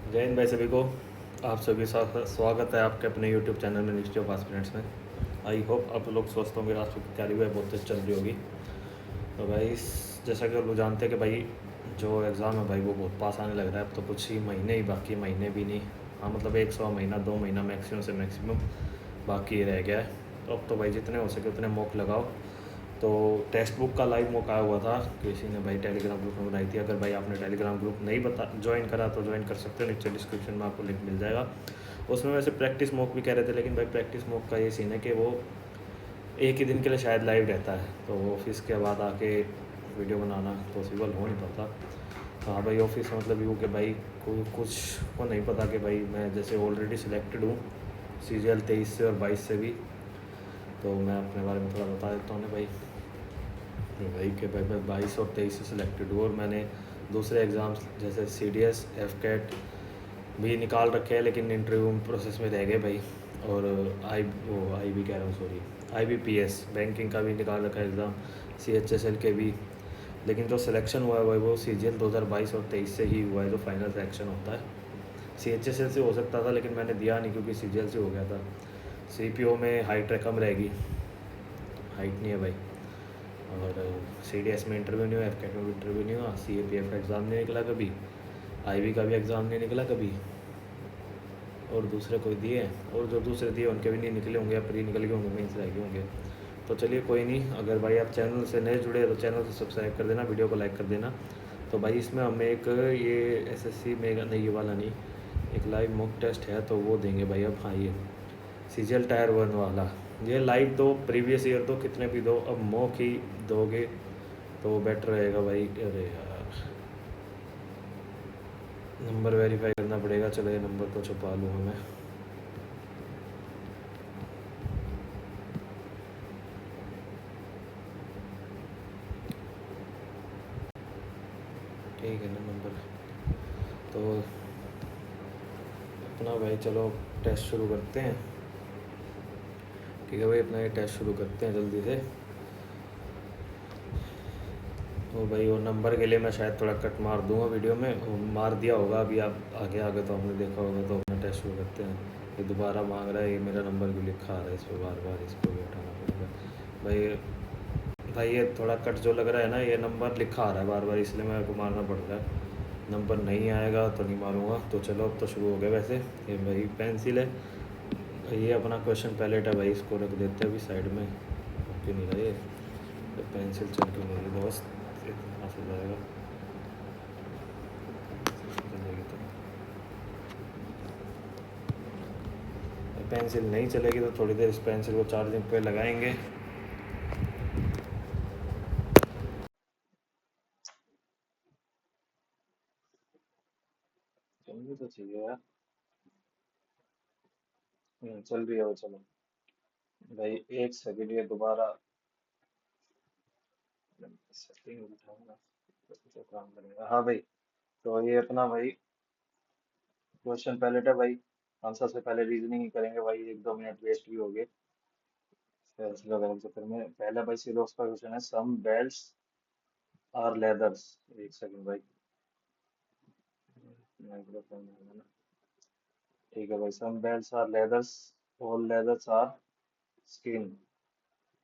जय हिंद भाई सभी को। आप सभी स्वागत है आपके अपने यूट्यूब चैनल में मिनिस्ट्री ऑफ एस्पिरेंट्स में। आई होप आप लोग स्वस्थ होंगे। राष्ट्र की तैयारी हुई बहुत तेज चल रही होगी। तो भाई जैसा कि आप लोग जानते हैं कि भाई जो एग्ज़ाम है भाई वो बहुत पास आने लग रहा है। अब तो कुछ ही महीने ही बाकी, महीने भी नहीं, हाँ मतलब 100 महीना 2 महीना मैक्सिमम से मैक्सिमम बाकी रह गया है। तो अब तो भाई जितने हो सके उतने मॉक लगाओ। तो टेक्स्ट बुक का लाइव मौका आया हुआ था, किसी ने भाई टेलीग्राम ग्रुप में बनाई थी। अगर भाई आपने टेलीग्राम ग्रुप नहीं बता ज्वाइन करा तो ज्वाइन कर सकते हो, नीचे डिस्क्रिप्शन में आपको लिंक मिल जाएगा। उसमें वैसे प्रैक्टिस मॉक भी कह रहे थे, लेकिन भाई प्रैक्टिस मॉक का ये सीन है कि वो एक ही दिन के लिए शायद लाइव रहता है, तो ऑफिस के बाद आके वीडियो बनाना पॉसिबल हो नहीं पाता। हाँ भाई ऑफिस में मतलब यूँ कि भाई कोई कुछ को नहीं पता कि भाई मैं जैसे ऑलरेडी सिलेक्टेड हूँ CGL 23 से और 22 से भी। तो मैं अपने बारे में थोड़ा बता देता हूँ ना भाई। भाई के भाई मैं 22 और 23 से सिलेक्टेड हुआ, और मैंने दूसरे एग्ज़ाम्स जैसे CDS FCAT भी निकाल रखे हैं, लेकिन इंटरव्यू प्रोसेस में रह गए भाई। और आई बी कह रहा हूँ, सॉरी, IBPS बैंकिंग का भी निकाल रखा है एग्ज़ाम, CHSL के भी। लेकिन जो सिलेक्शन हुआ है भाई वो CGL 2022 और 23 से ही हुआ है, जो फाइनल सिलेक्शन होता है। CHSL से हो सकता था लेकिन मैंने दिया नहीं क्योंकि CGL से हो गया था। CPO में हाइट कम रहेगी, हाइट नहीं है भाई। और CDS में इंटरव्यू नहीं हुआ, FCAT में भी इंटरव्यू नहीं हुआ, CAPF का एग्ज़ाम नहीं निकला कभी, IB का भी एग्ज़ाम नहीं निकला कभी, और दूसरे कोई दिए हैं, और जो दूसरे दिए उनके भी नहीं निकले होंगे या प्री निकल गए होंगे, मेंस रह गए होंगे। तो चलिए कोई नहीं, अगर भाई आप चैनल से नए जुड़े तो चैनल को सब्सक्राइब कर देना, वीडियो को लाइक कर देना। तो भाई इसमें हमें एक ये SSC में नहीं, ये वाला नहीं, एक लाइव मॉक टेस्ट है तो वो देंगे भाई। अब हाँ, ये CGL टायर 1 वाला, ये लाइव दो, प्रीवियस ईयर दो, कितने भी दो, अब मॉक ही दोगे तो बेटर रहेगा भाई। अरे यार, नंबर वेरीफाई करना पड़ेगा। चलो ये नंबर तो छुपा लूँगा मैं। ठीक है ना नंबर। तो अपना भाई चलो टेस्ट शुरू करते हैं। ठीक है भाई, अपना ये टेस्ट शुरू करते हैं जल्दी से। तो भाई वो नंबर के लिए मैं शायद थोड़ा कट मार दूंगा वीडियो में, वो मार दिया होगा अभी, आप आगे आगे तो हमने देखा होगा। तो अपना टेस्ट शुरू करते हैं। ये दोबारा मांग रहा है, ये मेरा नंबर क्यों लिखा आ रहा है इस पर बार बार, इसको भी हटाना पड़ेगा भाई। भाई ये थोड़ा कट जो लग रहा है ना, ये नंबर लिखा आ रहा है बार बार, इसलिए मेरे को मारना पड़ रहा है। नंबर नहीं आएगा तो नहीं मारूंगा। तो चलो अब तो शुरू हो गया। वैसे ये भाई पेंसिल है, ये अपना क्वेश्चन पैलेट है भाई, इसको रख देते हैं अभी साइड में। ओके नहीं रहा ये, तो पेंसिल चल क्यों नहीं रही दोस्त, कहाँ से जाएगा, चलेगी तो। पेंसिल नहीं चलेगी तो थोड़ी देर इस पेंसिल को चार्जिंग पे लगाएंगे। चलनी तो चाहिए यार। चल रही है वो, चलो भाई। एक सेकंड, ये दोबारा सेटिंग उठाऊंगा तो काम करेगा। हाँ भाई, तो ये अपना भाई क्वेश्चन पैलेट है भाई। आंसर से पहले रीजनिंग ही करेंगे भाई, 1-2 मिनट वेस्ट भी हो गए फैसला करने के चक्कर में। पहला भाई सिलोक्स का क्वेश्चन है, सम बेल्ट्स आर लेदर्स। एक सेकंड भाई, माइक्रोफोन है ना। ठीक है भाई, some belts are leathers, all leathers are skin,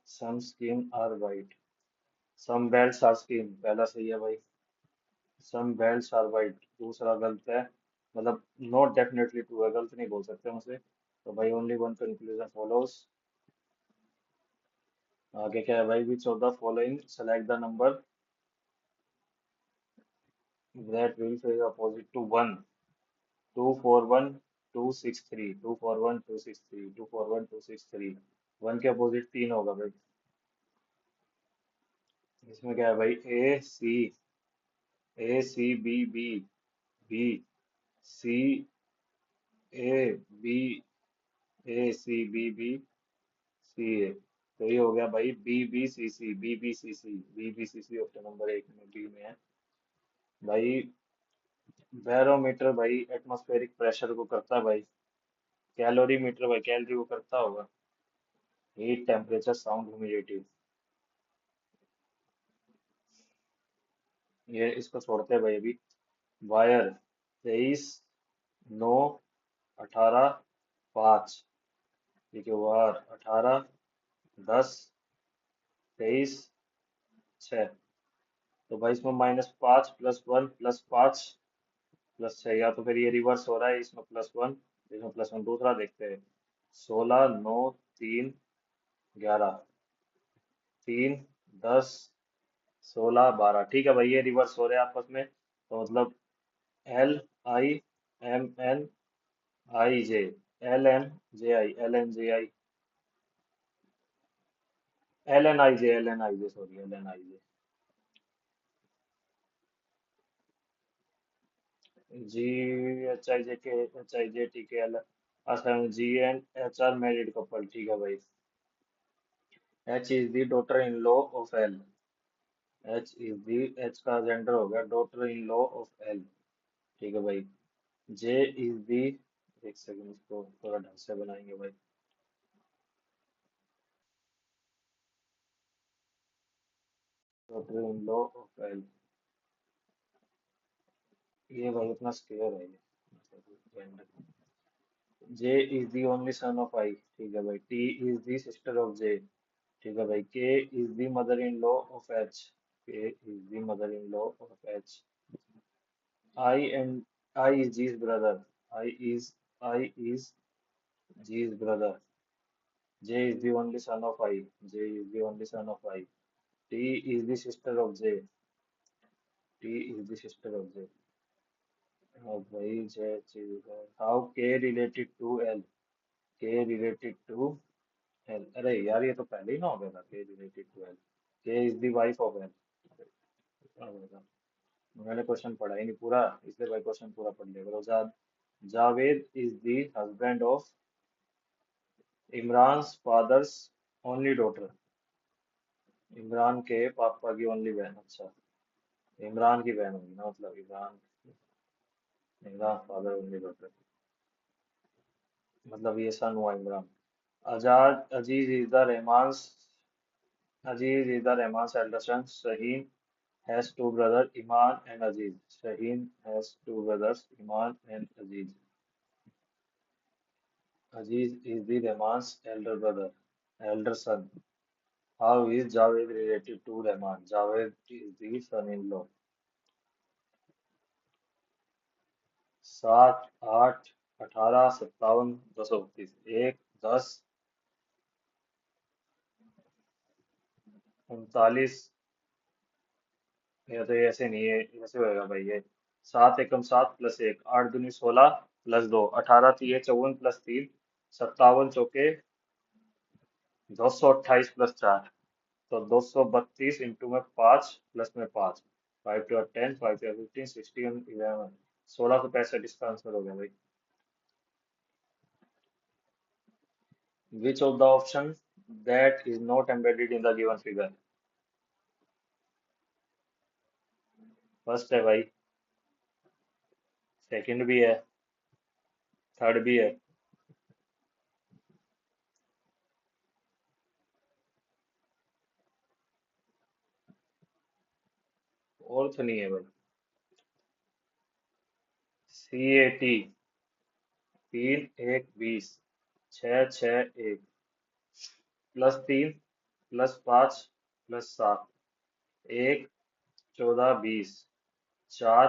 some skin are white, some belts are skin पहला सही है भाई। सम बेल्ट्स आर वाइट दूसरा गलत है, मतलब नॉट डेफिनेटली ट्रू है, गलत नहीं बोल सकते हम उसे। तो भाई ओनली वन कंक्लूजन फॉलोज। आगे क्या है भाई, which of the following select the number that will face opposite to one. 241 263, 241 263, 241 263, one के अपोजिट तीन होगा भाई। इसमें क्या है भाई, A C, B B, B C, A B, A C, B B, C A। तो ये हो गया भाई BBCC ऑप्शन नंबर 1 में, बी में है भाई। बैरोमीटर भाई एटमॉस्फेरिक प्रेशर को करता है भाई। कैलोरीमीटर भाई कैलोरी को करता होगा। हीट टेम्परेचर साउंड ह्यूमिडिटी, ये इसको छोड़ते हैं भाई अभी। वायर 23 9, 18, 5, ठीक है, और 18, 10, 23, 6। तो भाई इसमें -5 +1 +5 +6, या तो फिर ये रिवर्स हो रहा है, इसमें +1, इसमें +1। दूसरा देखते हैं। 16, 9, 3, 11, 3, 10, 16, 12, ठीक है भाई, ये रिवर्स हो रहे हैं आपस में, तो मतलब LIMNIJ, LNJI, LNJI, LNIJ, LNIJ, sorry, LNIJ। जी, HIJK, HIJTK, अच्छा, GNHR मैरिड कपल, ठीक है भाई। H is the daughter in law of L। H का जेंडर हो गया daughter in law of L, ठीक है भाई। J इज दी, एक सेकंड, इसको थोड़ा ढंग से बनाएंगे भाई। Daughter in law of L, ये भाई अपना स्क्वायर है ये। J is the only son of I, ठीक है भाई। T is the sister of J, ठीक है भाई। K is the mother in law of H, K is the mother in law of H। I is G's brother, I is G's brother। J is the only son of I, J is the only son of I। T is the sister of J, T is the sister of J। अब भाई how K related to L, K related to L, अरे यार ये तो पहले ही ना हो गया था, K related to L। K is the wife of L। मैंने क्वेश्चन पढ़ा ही नहीं पूरा, इसलिए भाई क्वेश्चन पूरा पढ़ लिया करो। Javed is the husband of Imran fathers only daughter, Imran के पापा की ओनली बहन, अच्छा, इमरान की बहन होगी ना, मतलब Imran, Imran father only daughter, मतलब ये सन हुआ Imran. Azad Aziz is the Rahman, Aziz is the Rahman elder son. Shaheen has two brothers, Iman and Aziz। Shaheen has two brothers, Iman and Aziz। Aziz is the Rahman's elder brother, elder son। How is Javed related to Rahman? Javed is the son-in-law। 7, 8, 18, 57, 232, 1, 10, 39। ये तो ये ऐसे नहीं है, ऐसे होएगा भाई ये। 7 एकम 7 +1, 8 दूनी 16 +2, 18 तिये 54 +3, 57 चौके 228 +4, तो 232 इंटू में 5 प्लस में 5, 5 × 10, 5 × 15, 16, 11, 1665 इसका आंसर हो गया भाई। Which of the option that is not embedded in the given figure? First है भाई, सेकंड भी है, थर्ड भी है, और तो नहीं है भाई। CAT, 3, 1, 20, 6, 6, 1, +3, +5, +7, 1, 14, 20, 4,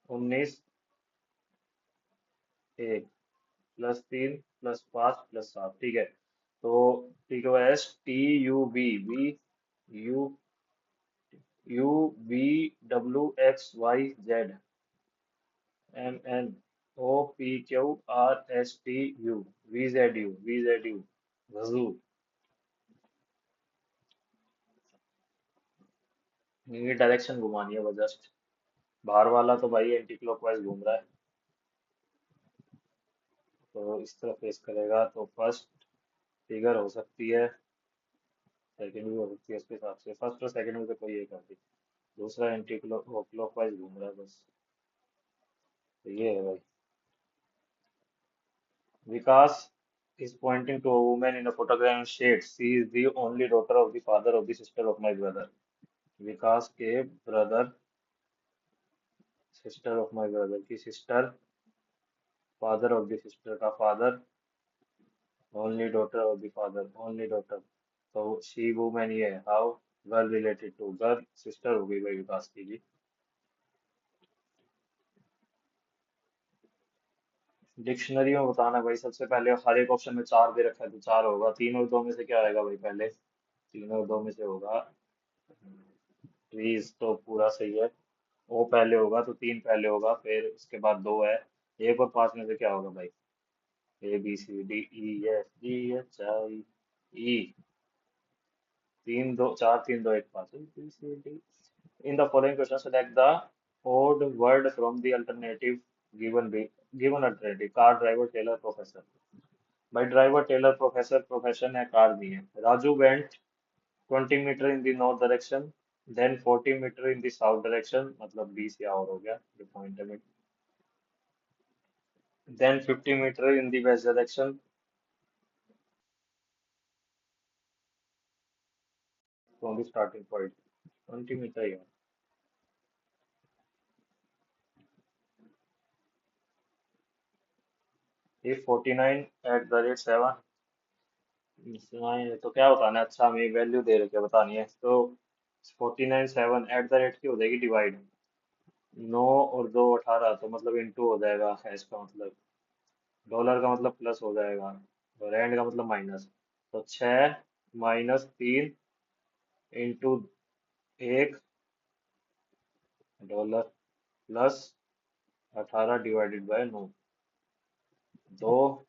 19, 1, +3, +5, +7, ठीक है। तो ठीक है भाई, STUB, VZU, वजू। ये डायरेक्शन घुमानी है बस जस्ट। बाहर वाला तो भाई एंटी क्लॉकवाइज घूम रहा है, तो इस तरफ फेस करेगा, तो फर्स्ट फिगर हो सकती है, सेकंड भी हो सकती है, उसके हिसाब से फर्स्ट और सेकंड में से कोई एक आती। दूसरा एंटी क्लॉकवाइज घूम रहा है बस, तो ये है भाई। Vikas is pointing to a woman in a photograph and states, she is the only daughter of the father of the sister of my brother। Vikas के brother sister of my brother की sister, father of the sister का father, only daughter of the father, only daughter. तो she women ये है, how, girl related to, girl sister हो गई भाई विकास की जी। डिक्शनरी में बताना भाई, सबसे पहले हर एक ऑप्शन में चार दे रखा है तो चार होगा, तीन और दो में से क्या आएगा भाई पहले, तीन और दो में से होगा ट्रीज, तो पूरा सही है। ओ पहले होगा तो तीन पहले होगा, फिर उसके बाद दो है, एक और पांच में से क्या होगा भाई, A B C D E F G H I E, तीन दो चार, तीन दो एक पाँच, B C D. In the following question select the odd word from the alternative given given alternative, car, driver, tailor, professor. भाई driver, tailor, professor, profession है, car भी है। Raju went 20 metre in the north direction, then 40 metre in the south direction, मतलब 20 या और हो गया जो पॉइंट है। Then 50 metre in the west direction from the starting point, 20 metre ही है। ये 49 एट द रेट 7, तो क्या बताना है, अच्छा हमें वैल्यू दे रखे बतानी है तो 49 7 एट द रेट की हो जाएगी डिवाइड, 9 और 2 18, तो मतलब इंटू हो जाएगा, हैश का मतलब, डॉलर का मतलब प्लस हो जाएगा, और एंड का मतलब माइनस। तो 6 - 3 into 1 dollar, plus 18 divided by 9, दो,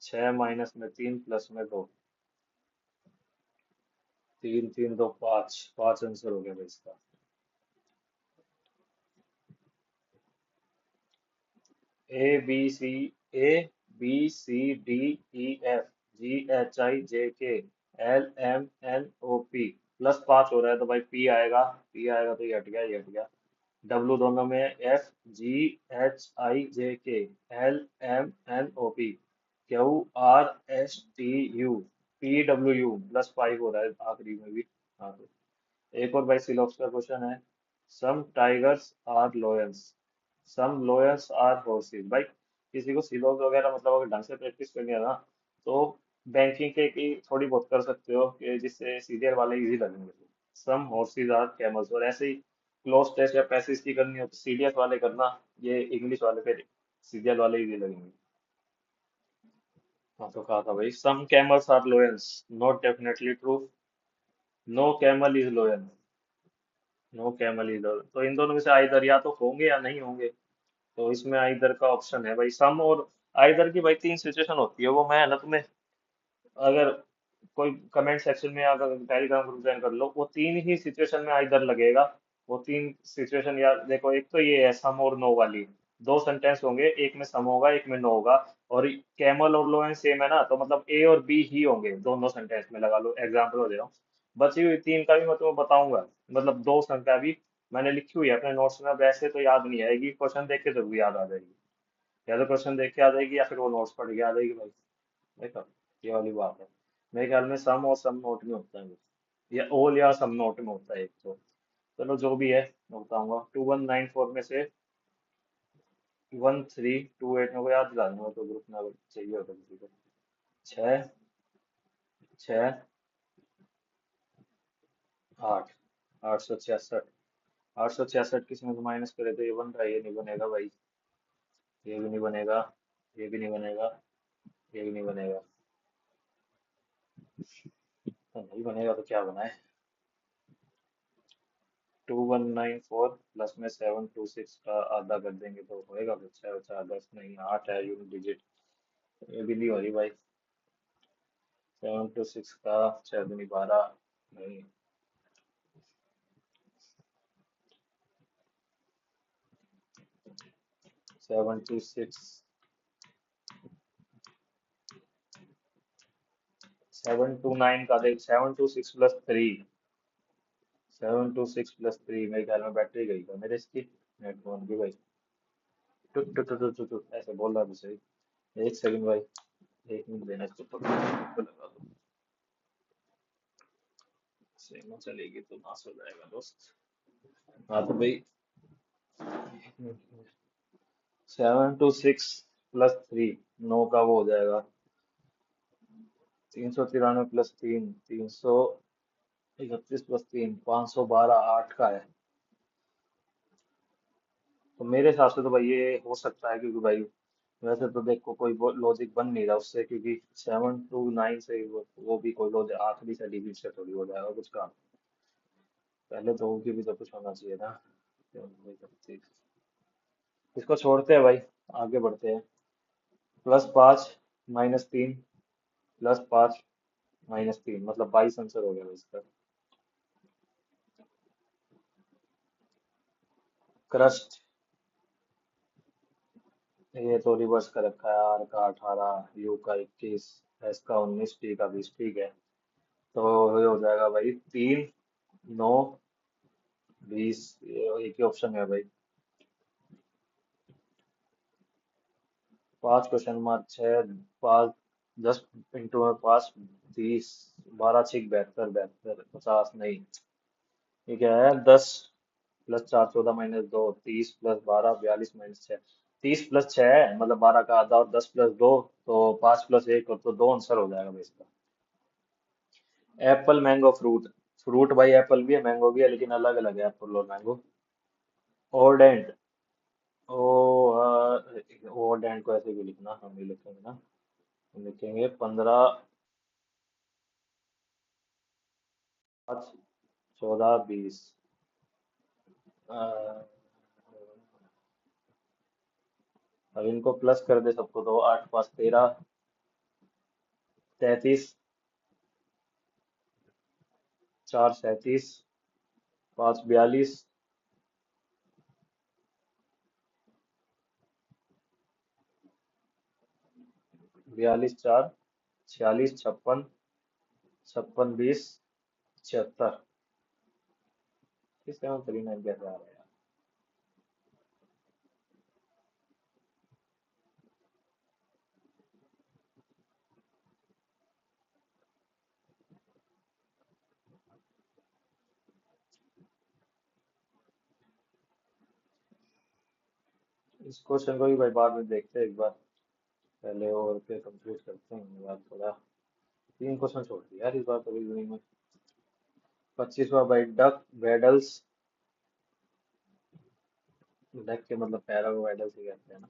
6 - 3 प्लस में दो, तीन तीन दो पाँच, पाँच आंसर हो गया भाई इसका। ABCD, E, B, C, D, E, F, G, H, I, J, K, L, M, N, O, P, plus पांच हो रहा है तो भाई पी आएगा, पी आएगा तो ये हट गया, ये हट गया। डब्लू दोनों में, F, G, H, I, J, K, L, M, N, O, P, Q, R, S, T, U, P, W, U, plus 5 हो रहा है आखिरी में भी। हाँ तो एक और भाई सिलॉक्स का क्वेश्चन है, some tigers are lions, some lions are horses. भाई किसी को सिलॉक्स वगैरह मतलब अगर ढंग से प्रैक्टिस करनी है ना, तो बैंकिंग के की थोड़ी बहुत कर सकते हो कि जिससे सीरियल वाले इजी लगेंगे। सम हॉर्सेस आर कैमल्स, और ऐसे ही क्लोज टेस्ट या पैसेज की करनी हो तो सीरियस वाले करना, ये इंग्लिश वाले फिर सीरियल वाले इजी लगेंगे। हाँ तो कहा था भाई, some camels are lions, not definitely true, no camel is loyal, no camel इधर, तो इन दोनों में से आइदर या तो होंगे या नहीं होंगे, तो इसमें आइदर का ऑप्शन है भाई, सम और आइदर की भाई तीन सिचुएशन होती है, वो मैं है ना तुम्हें, अगर कोई कमेंट सेक्शन में अगर टेलीग्राम ग्रुप ज्वाइन कर लो, वो तीन ही सिचुएशन में आइदर लगेगा। वो तीन सिचुएशन यार देखो, एक तो ये है सम और नो वाली, दो सेंटेंस होंगे, एक में सम होगा एक में नो होगा, और कैमल और लो एंड सेम है ना, तो मतलब ए और बी ही होंगे दोनों सेंटेंस में, लगा लो एग्जाम्पल हो दे रहा हूँ। बची हुई तीन का भी मैं तुम्हें बताऊंगा, मतलब दो संख्या भी मैंने लिखी हुई है अपने नोट्स में, वैसे तो याद नहीं आएगी, क्वेश्चन देख के जरूर याद आ जाएगी, या तो क्वेश्चन देख के आ जाएगी या फिर वो नोट्स पढ़ के आ जाएगी भाई। देखा, ये वाली बात है। मेरे ख्याल में सम और सम नोट में होता है वो, या ओल या सम नोट में होता है एक तो। चलो जो भी है मैं बताऊंगा, 2194 में से 1328 में को याद दिला दूंगा, तो ग्रुप में अगर चाहिए होता किसी को। छः, छः, आठ, 866, 866 किसी में से माइनस करे तो ये बन रहा है, ये नहीं बनेगा भाई, ये भी नहीं बनेगा, ये भी नहीं बनेगा, ये भी नहीं बनेगा, तो नहीं बनेगा तो क्या बनाए। 2194 प्लस में 726 का आधा कर देंगे तो होएगा कुछ, 6 4 10 नहीं, 8 है यूनिट डिजिट, ये भी नहीं हो रही भाई। 726 का 6 दूनी 12, नहीं, 726, 729 का देख, 726 + 3, 726 + 3, मेरे ख्याल में बैटरी गई था मेरे इसकी, हेडफोन की भाई, टुट टुट टुट टुट टुट ऐसे बोल रहा था सही। एक सेकंड भाई, एक मिनट देना इसको तो लगा दो, सेम चलेगी तो नाश हो जाएगा दोस्त। हाँ तो भाई 7 to 6 + 3, 9 का वो हो जाएगा। 393 + 3, 331 + 3, 512, 8 का है। तो मेरे हिसाब से तो भाई ये हो सकता है, क्योंकि भाई वैसे तो देखो कोई लॉजिक बन नहीं रहा उससे, क्योंकि 7 to 9 से वो भी कोई लॉजिक आखिरी से डिजिट से थोड़ी हो जाएगा कुछ काम। पहले तो उनकी भी तो कुछ होना चाहिए ना। तो वही सब चीज़। इसको छोड़ते हैं भाई, आगे बढ़ते हैं। +5 -3 +5 -3 मतलब 22 आंसर हो गया भाई इसका। क्रस्ट, ये तो रिवर्स कर रखा है। आर का 18, यू का 21, एस का 19, टी का 20। ठीक है, तो ये हो जाएगा भाई 3, 9, 20। एक ही ऑप्शन है भाई। 5 क्वेश्चन मार्क 6, 5, 10 इंटू में 5, 30, 12×6 = 72, 72, 50 नहीं। ये क्या है? 10 + 4 14 -2, 30 + 12 42 -6। 30 + 6 है मतलब 12 का आधा, और 10 + 2 तो 5 + 1, और तो 2 आंसर हो जाएगा भाई इसका। Apple, mango, fruit. फ्रूट भाई एप्पल भी है, मैंगो भी है, लेकिन अलग अलग है एप्पल और मैंगो। ओर्डेंट, ओ ओर्डेंट को ऐसे भी लिखना, हम भी लिखेंगे ना। हम लिखेंगे 15, 5, 14, 20। अब इनको प्लस कर दे सबको, तो 8 5 13, 33, 4 37, 5 42, 42 4 46 56, 56 20, 76। 739 कैसे आ रहा है यार? इस क्वेश्चन को भी भाई बाद में देखते हैं एक बार। पहले और पे कंप्लीट करते हैं ये बात थोड़ा। 3 क्वेश्चन छोड़ दिया यार इस बार तो रीजनिंग में। 25वां भाई, डक वेडल्स। डक के मतलब पैरा को वेडल्स ही कहते हैं ना।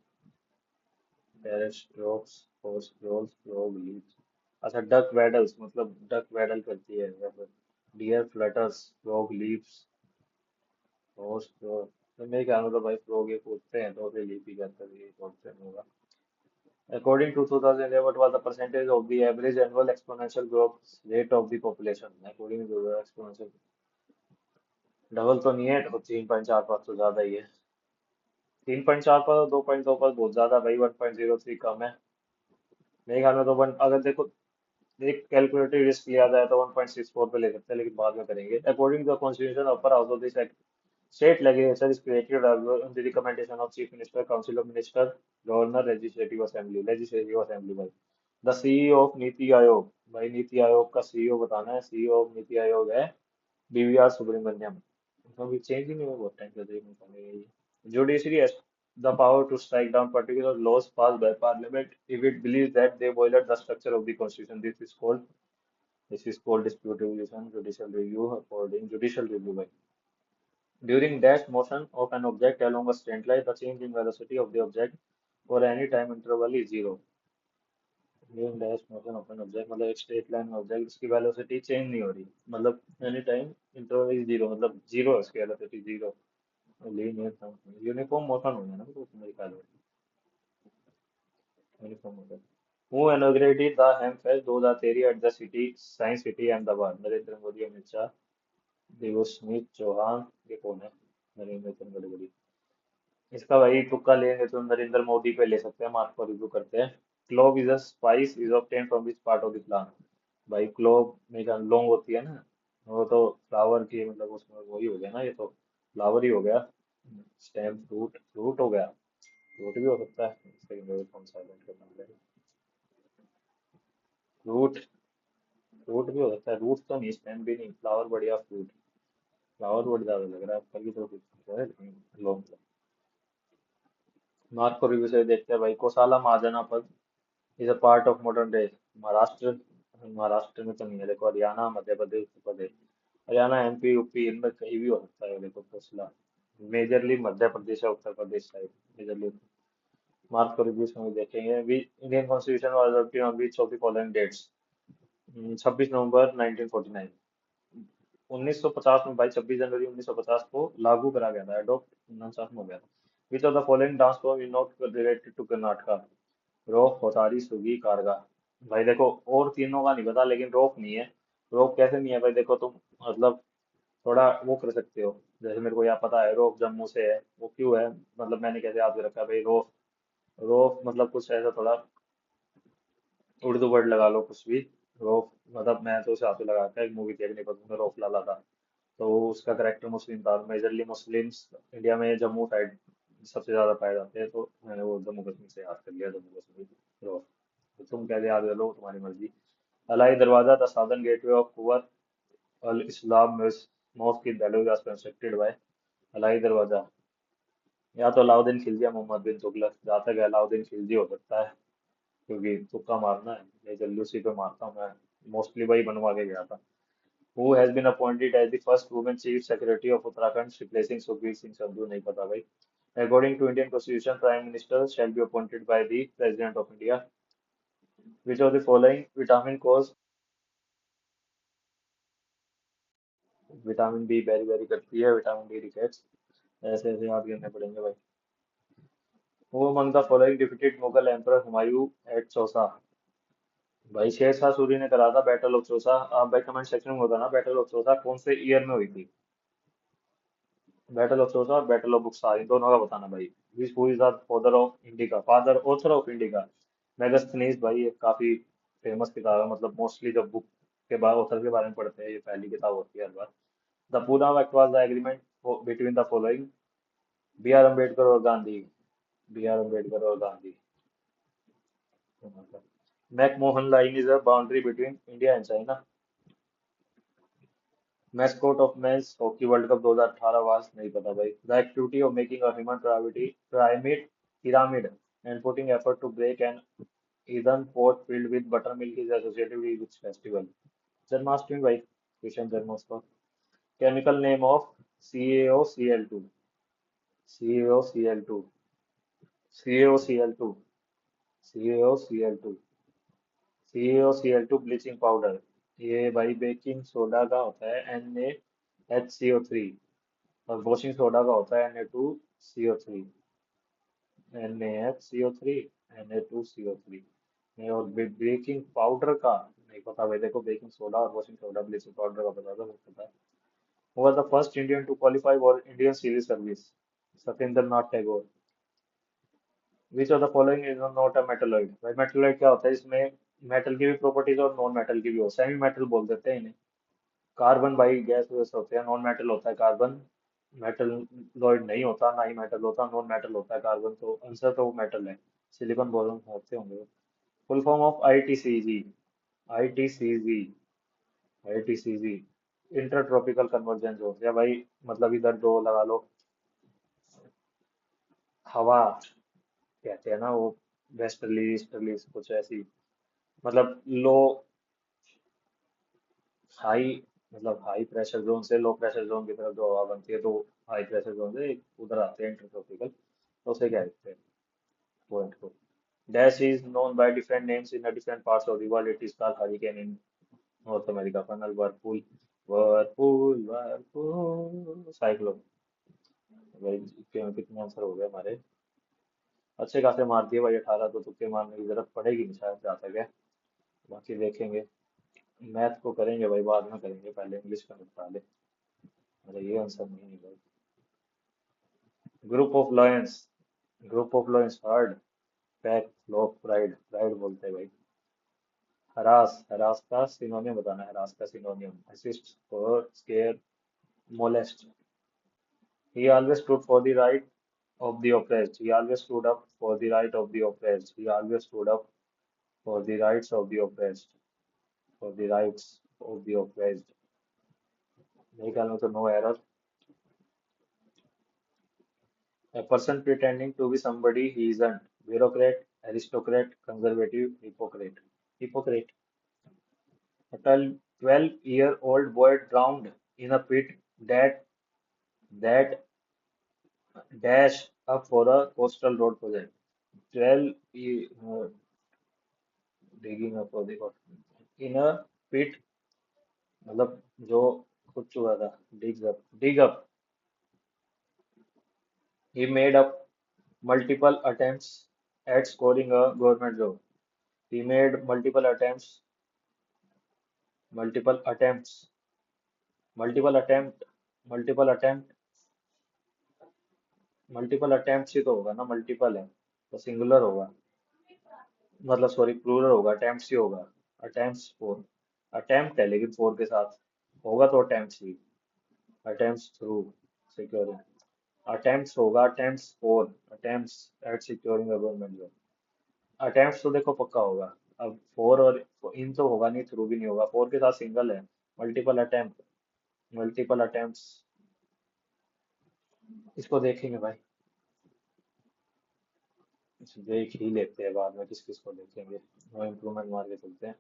पेरिस्ट्रोक्स, फोस्ट्रोल्स, फ्रॉग लीव्स। अच्छा, डक वेडल्स मतलब डक वेडल करती है वैसे। डियर फ्लटर्स, फ्रॉग लीव्स, फोस्ट्रोल। तो मेरे ख्याल में तो भाई फ्रॉग ये कूदते हैं, तो फिर लीफ ही कहते हैं, ये कौन होगा। According to 2011, what was the percentage of the average annual exponential growth rate of the population? According to the exponential, double तो नहीं है, तो 3.45 तो ज्यादा ही है। 3.45, 2.2 बहुत ज्यादा भाई, 1.03 कम है। मेरे ख्याल में तो वन, अगर देखो एक कैलकुलेटिव रिस्क लिया जाए तो 1.64 पे ले सकते हैं, लेकिन बाद में करेंगे। According to the constitution upper house of this state legislature is created on the recommendation of chief minister, council of minister, governor, legislative assembly भाई। The CEO of NITI Aayog, भाई नीति आयोग का सीईओ बताना है। सीईओ ऑफ नीति आयोग है बीवीआर सुब्रमण्यम। अभी change ही नहीं हुआ बहुत टाइम से, देखने। Judiciary has the power to strike down particular laws passed by parliament if it believes that they violate the structure of the constitution. This is called dispute resolution, judicial review, according judicial review by. During dash motion of an object along a straight line, the change in velocity of the object for any time interval is zero. During dash motion of an object मतलब एक straight line में object, इसकी velocity change नहीं हो रही, मतलब any time interval is zero, मतलब zero है इसकी velocity, zero. Linear uniform motion होगा ना, तो मेरे ख्याल में uniform motion. Who inaugurated the Hemfest 2013 at the city, Science City, Ahmedabad? Narendra Modi, Amit Shah, Devsmit Chauhan. ये कौन है? नरेंद्र गडकरी। इसका भाई तुक्का लेंगे तो नरेंद्र मोदी पे ले सकते हैं, मार्क को रिव्यू करते हैं। Clove is a spice is obtain from which part of the plant? भाई क्लोव में क्या लौंग होती है ना, वो तो फ्लावर की, मतलब उसमें वही हो गया ना, ये तो फ्लावर ही हो गया। स्टेम, फ्रूट, फ्रूट हो गया। फ्रूट भी हो सकता है। कौन सा फ्रूट? फ्रूट भी हो सकता है, रूट तो नहीं, स्टेम भी नहीं, फ्लावर बढ़िया, फ्रूट। फ्लावर वर्ड ज्यादा लग रहा है, फल की तो कुछ है लेकिन लॉन्ग। मार्को रूबियो से देखते हैं भाई। Kosala Mahajanapada is a part of modern day Maharashtra. Maharashtra में तो नहीं है, देखो हरियाणा, मध्य प्रदेश, उत्तर प्रदेश। हरियाणा, एमपी, यूपी, इनमें कहीं भी हो सकता है। देखो कोसला मेजरली मध्य प्रदेश या Uttar Pradesh side majorly. Marco Rubio में देखेंगे। Indian constitution was adopted on which of the following dates? 26 November 1949। 1950 में भाई, 26 जनवरी 1950 को लागू करा गया था, एडॉप्ट 1949 में हो गया था। Which of the following dance form is not related to Karnataka? Rouf, Huttari, Suggi, Karaga. भाई देखो, और तीनों का नहीं पता, लेकिन रोफ नहीं है। रोफ कैसे नहीं है भाई? देखो तुम मतलब थोड़ा वो कर सकते हो। जैसे मेरे को यहाँ पता है रोफ जम्मू से है, वो क्यों है? मतलब मैंने कैसे याद कर रखा है भाई रोफ? रोफ मतलब कुछ ऐसा थोड़ा उर्दू वर्ड लगा लो कुछ भी। रोफ मतलब मैं तो उसे हाथ लगा था, एक मूवी देखने पर उसमें रोफ लाला था। तो उसका करेक्टर मुस्लिम था, मेजरली मुस्लिम्स इंडिया में जम्मू साइड सबसे ज्यादा पाए जाते हैं, तो मैंने वो जम्मू कश्मीर से याद कर लिया, जम्मू कश्मीर रोफ। तो तुम कैसे याद कर लो, तुम्हारी मर्जी। Alai Darwaza, the southern gateway of Quwwat al Islam mosque in that was constructed by? Alai Darwaza या तो अलाउद्दीन खिलजी या मोहम्मद बिन तुगलक। जहाँ तक है अलाउद्दीन खिलजी हो सकता है, क्योंकि तुक्का मारना है, मैं जल्दी उसी पे मारता हूँ मैं। मोस्टली वही बनवा के गया था। Who has been appointed as the first woman chief secretary of Uttarakhand, replacing Sukhbir Singh Sandhu? नहीं पता भाई। According to Indian Constitution, Prime Minister shall be appointed by the President of India. Which of the following vitamin cause vitamin B beriberi करती है, vitamin D rickets? ऐसे ऐसे याद करने पड़ेंगे भाई। Who among the following defeated Mughal Emperor Humayun at Chausa? भाई शेर शाह सूरी ने करा था बैटल ऑफ चौसा। आप भाई कमेंट सेक्शन में होता ना, बैटल ऑफ चौसा कौन से ईयर में हुई थी? बैटल ऑफ चौसा और बैटल ऑफ बुक्सा, इन दोनों का बताना भाई। Which who is the father of indica, father author of indica? Megasthenes भाई, ये काफी फेमस किताब है, मतलब मोस्टली जब बुक के बाद ऑथर के बारे में पढ़ते हैं, ये पहली किताब होती है हर बार। The Poona act was the agreement between the following? B R Ambedkar और गांधी। बी आर अम्बेडकर और Gandhi. McMahon line is a boundary between India and China. Mascot of men's hockey world cup 2018 was? नहीं पता भाई। The activity of making a human pyramid and putting effort to break an earthen pot filled with buttermilk is associated with which festival? Janmashtami भाई, कृष्ण जन्मोत्सव। Chemical name of CaOCl2? CaOCl2, CaOCl2, CaOCl2, CaOCl2 bleaching powder. ये भाई baking soda का होता है, NaHCO3। और washing soda का होता है Na2CO3। NaHCO3, Na2CO3। और बेकिंग पाउडर का नहीं पता भाई। देखो बेकिंग सोडा और वॉशिंग सोडा, ब्लीचिंग पाउडर का पता था, वो पता है। Who was the first Indian to qualify for Indian Civil Service? Satyendra Nath Tagore. Which of the following is not a metalloid? भाई मेटलॉइड क्या होता है? इसमें मेटल की भी प्रॉपर्टीज और नॉन मेटल की भी हो, सेमी मेटल बोल देते हैं इन्हें। कार्बन भाई गैस वैस होते हैं, नॉन मेटल होता है कार्बन। मेटल लॉइड नहीं होता, ना ही मेटल होता, नॉन मेटल होता है कार्बन, तो आंसर तो वो मेटल है। सिलिकॉन बोरोन होते होंगे। Full form of ITCG? ITCG, ITCG inter tropical convergence हो गया भाई। मतलब इधर दो लगा लो, हवा कहते हैं ना वो, वेस्टर्ली ईस्टर्ली कुछ ऐसी, मतलब लो हाई, मतलब हाई प्रेशर जोन से लो प्रेशर जोन की तरफ जो हवा बनती है, तो हाई प्रेशर जोन से उधर आते हैं इंटर ट्रॉपिकल, तो उसे क्या कहते हैं पॉइंट को? Dash is known by different names in the different parts of the world. It is called hurricane in North America. Funnel, whirlpool, cyclone। भाई कितने आंसर हो गए हमारे? अच्छे खासे मार दिए भाई, 18 तो तुक्के मारने की जरूरत पड़ेगी नहीं शायद, जहाँ तक है। बाकी देखेंगे। मैथ को करेंगे भाई, बाद में करेंगे, पहले इंग्लिश का निपटा ले। अरे ये आंसर नहीं है भाई। Group of lions, group of lions herd, pack, flock, pride. Pride बोलते हैं भाई। हरास, हरास का सिनोनियम बताना है। हरास का सिनोनियम असिस्ट, और square, molest. He always stood for the right of the oppressed. He always stood up for the right of the oppressed. He always stood up for the rights of the oppressed. For the rights of the oppressed। मेरे ख्याल में तो no error. A person pretending to be somebody he isn't. Bureaucrat, aristocrat, conservative, hypocrite. Hypocrite. A 12-year-old boy drowned in a pit that that dash up for a coastal road project. 12 digging up for the in a pit मतलब जो खुद चुका था dig up he made up multiple attempts at scoring a government job. He made multiple attempts multiple attempt multiple attempt multiple attempt ही तो होगा ना multiple है तो सिंगुलर होगा मतलब सॉरी प्लूरल होगा अटेम्प्ट्स ही होगा अटेम्प्ट्स फोर अटेम्प्ट है लेकिन फोर के साथ होगा तो अटेम्प्ट्स ही अटेम्प्ट्स थ्रू सिक्योरिंग अटेम्प्ट्स होगा attempts for attempts at securing government job attempts तो देखो पक्का होगा अब फोर और इन तो होगा नहीं थ्रू भी नहीं होगा फोर के साथ सिंगल है मल्टीपल अटेम्प्ट्स इसको देखेंगे भाई देख ही लेते हैं बाद में किस किस को देखेंगे नो इम्प्रूवमेंट मार के चलते हैं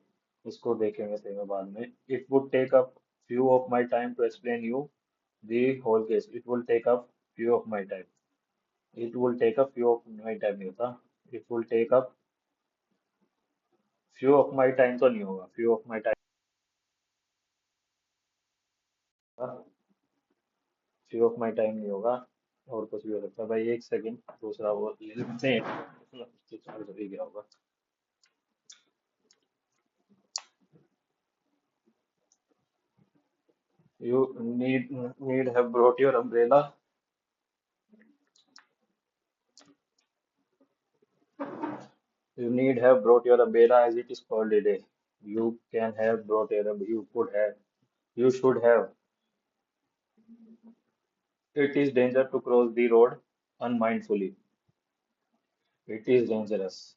इसको देखेंगे सही में बाद में it would take up few of my time to explain you the whole case it will take up few of my time it will take up few of my time नहीं होता it will take up few of my time तो नहीं होगा few of my time few of my time नहीं होगा और कुछ भी हो सकता है भाई एक सेकंड दूसरा वो ले लेते हैं चार्ज हो ही गया होगा you need have brought your umbrella. You need have brought your umbrella as it is cold today. You can have brought your you could have you should have. It is danger to cross the road unmindfully. It is dangerous.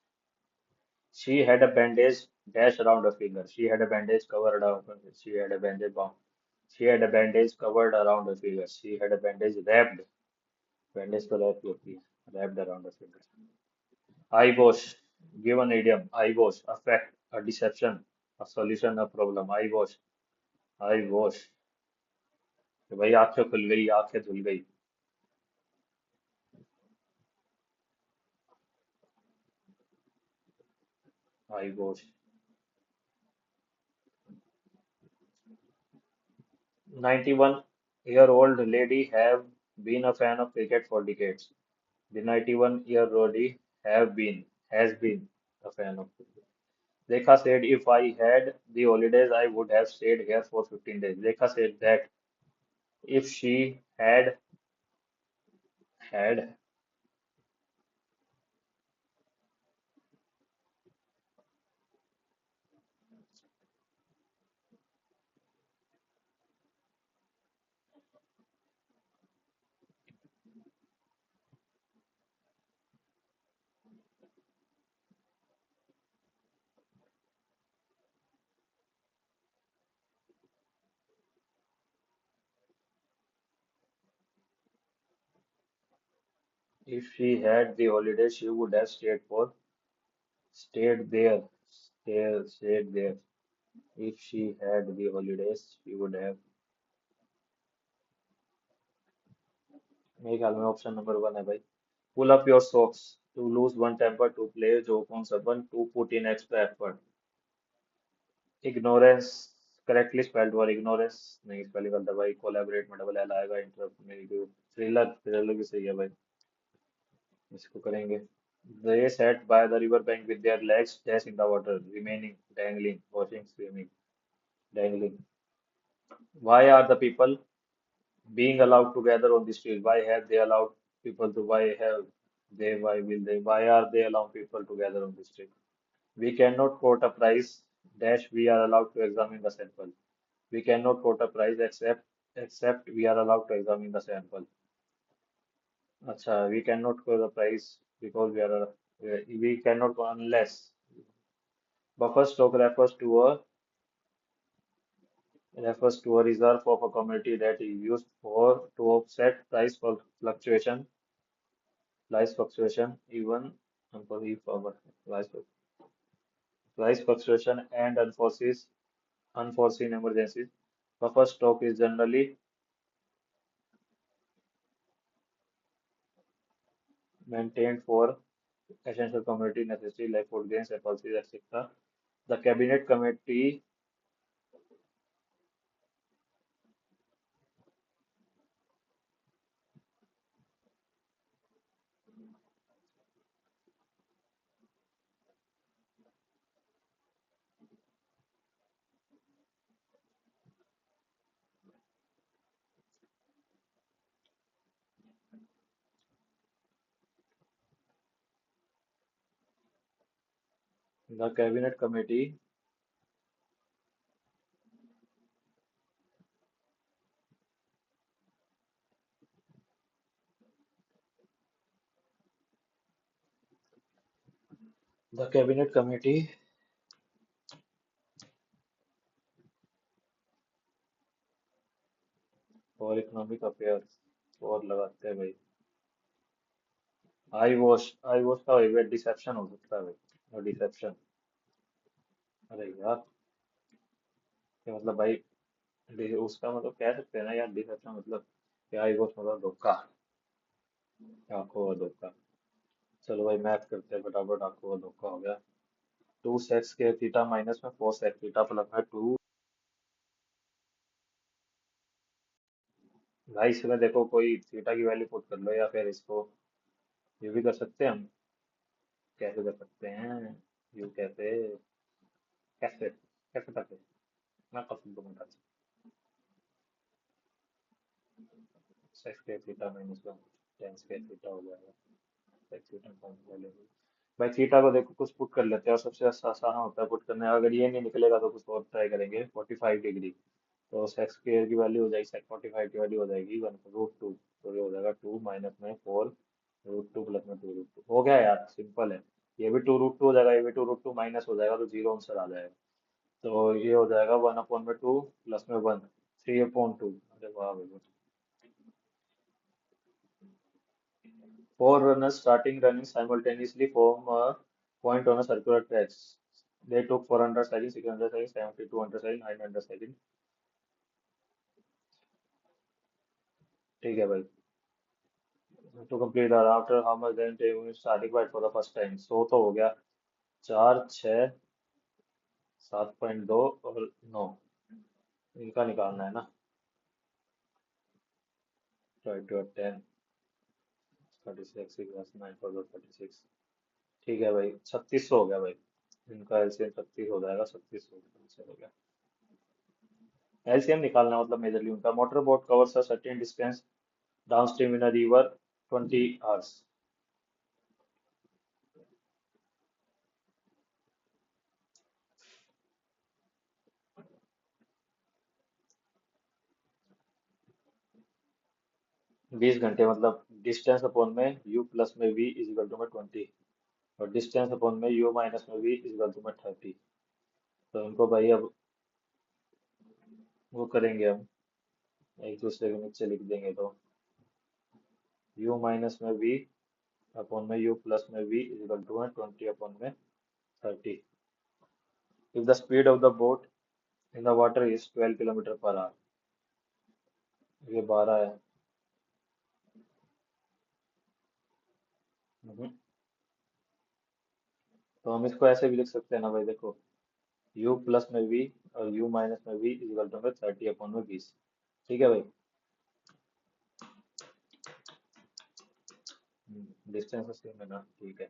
She had a bandage dash around her finger. She had a bandage covered around her. She had a bandage bound. She had a bandage covered around her finger. She had a bandage wrapped. Bandage को wrap होती है. Wrapped around her finger. Eyewash. Give an idiom. Eyewash. A fact. A deception. A solution. A problem. Eyewash. Eyewash. तो भाई आंखें खुल गई आंखें धुल गई eyewash 91-year-old lady have been a fan of cricket for decades. The 91-year-old lady has been a fan of cricket. Rekha said, if I had the holidays, I would have stayed here for 15 days. Rekha said that if she had, if she had the holidays, she would have stayed there, stayed there. If she had the holidays, she would have. मेरे ख्याल में option number one है भाई pull up your socks to lose one temper to play joke on someone to put in extra effort ignorance correctly spelled or ignorance नहीं spelling गलत है भाई collaborate में डबल एल आएगा इंटरप्ट मेरी को थ्रिलर भी सही है भाई इसको करेंगे they sat by the river bank with their legs dash in the water remaining dangling watching swimming dangling why are the people being allowed to gather on the street why have they allowed people to why will they why are they allowing people to gather on the street we cannot quote a price dash we are allowed to examine the sample. We cannot quote a price except we are allowed to examine the sample. Acha, we cannot quote the price because we cannot unless buffer stock refers to a reserve of a commodity that is used for to offset price fluctuation price fluctuation, even for forward price fluctuation and unforeseen emergencies. Buffer stock is generally maintained for essential commodity necessity like food grains, pulses, etc. The cabinet committee the cabinet committee the cabinet committee for economic affairs और लगाते हैं भाई आई wash का भाई dissipation हो सकता है भाई और डिसेप्शन अरे यार ये मतलब भाई उसका मतलब कह सकते हैं ना यार डिसेप्शन मतलब कि आई वॉश मतलब धोखा आंखों का धोखा चलो भाई मैथ करते हैं फटाफट आंखों का धोखा हो गया टू सेक्स के थीटा माइनस में फोर सेक्स थीटा प्लस में टू भाई इसमें देखो कोई थीटा की वैल्यू पुट कर लो या फिर इसको ये भी कर सकते हैं हम कैसे कर सकते हैं यू कैसे कैसे कैसे करते हैं मैं कसम दूंगा बता सेक्स के थीटा माइनस वन टेन के थीटा हो जाएगा सेक्स थीटा फॉर्मूला ले लो भाई थीटा को देखो कुछ पुट कर लेते हैं और सबसे आसान होता है पुट करने अगर ये नहीं निकलेगा तो कुछ और ट्राई करेंगे 45 डिग्री तो सेक्स स्क्वायर की वैल्यू हो जाएगी सेक्स 45 की वैल्यू हो जाएगी वन रूट टू तो ये हो जाएगा टू माइनस में फोर रूट टू प्लस में टू रूट टू हो गया यार सिंपल है ये भी टू रूट टू हो जाएगा ये भी टू रूट टू माइनस हो जाएगा तो जीरो आंसर आ जाएगा तो ये हो जाएगा वन अपॉन में टू प्लस में वन थ्री अपॉन टू अरे वाह भाई four runners starting running simultaneously form a point on a circular tracks. They took 400 seconds, 600 seconds, 70, 200 seconds, 900 seconds. ठीक है भाई to complete that after how much then time starting right for the first time so तो हो गया चार छः 7.2 और 9 इनका निकालना है ना 22 और 10 36 प्लस 9 for the 36 ठीक है भाई 3600 हो गया भाई इनका एलसीएम 36 हो जाएगा 3600 हो गया एलसीएम निकालना मतलब मेजरली उनका motor boat covers a certain distance downstream in a river 20 hours 20 घंटे मतलब डिस्टेंस अपॉन में यू प्लस में वी इज इक्वल टू में 20 और डिस्टेंस अपॉन में यू माइनस में वी इज इक्वल टू में 30 तो इनको भाई अब वो करेंगे हम एक दूसरे के नीचे लिख देंगे तो यू माइनस में वी अपॉन में यू प्लस में वी इज इक्वल टू में 20 अपॉन में 30 if the speed of the boat in the water is 12 kilometre per hour ये 12 है हम्म, तो हम इसको ऐसे भी लिख सकते हैं ना भाई देखो u प्लस में v और u माइनस में v इज इक्वल टू में 30 अपॉन में 20 ठीक है भाई डिस्टेंस सेम है ना ठीक है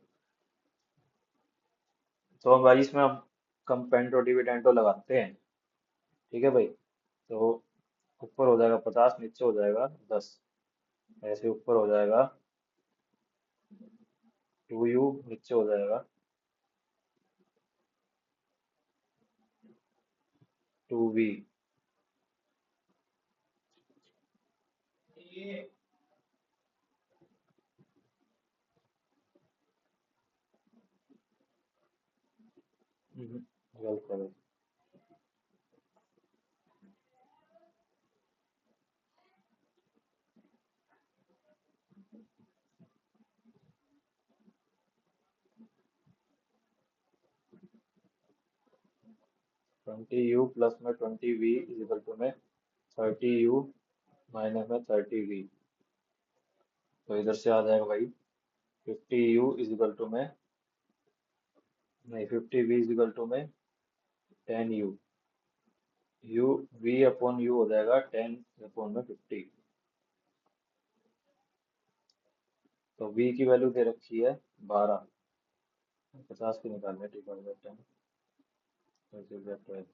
तो अब भाई इसमें हम कंपेंटो डिविडेंडो लगाते हैं ठीक है भाई तो ऊपर हो जाएगा 50 नीचे हो जाएगा 10 ऐसे ऊपर हो जाएगा 2u नीचे हो जाएगा 2v गलत है भाई 20u प्लस में 20v इज इक्वल टू में 30u माइनस में 30v। तो इधर से आ जाएगा भाई 50u इज इक्वल टू में, नहीं 50v इज इक्वल टू में 10u। u v upon u हो जाएगा 10 अपॉन में 50। तो v की वैल्यू दे रखी है 12, 50 की निकालने ठीक है 10 12।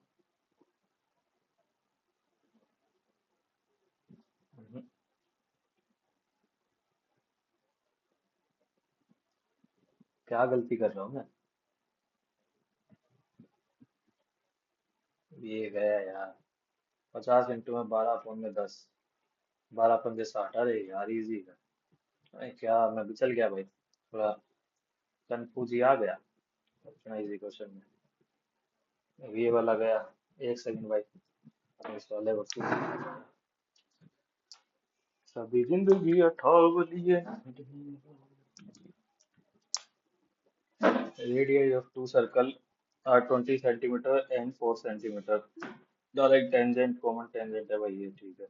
क्या गलती कर रहा हूँ मैं? ये गया यार, 50 इंटू में 12 अपॉन में 10, 12 पंजे 60। अरे यार इजी है। अरे क्या मैं बिचल गया भाई, थोड़ा कंफ्यूज आ गया इतना इजी क्वेश्चन में। अब ये वाला गया, एक सेकंड भाई, इस वाले को सभी जिंदगी अठावलिए। Radii of two circle are 20 centimetre and 4 centimetre. Direct tangent common tangent है भाई, ये ठीक है।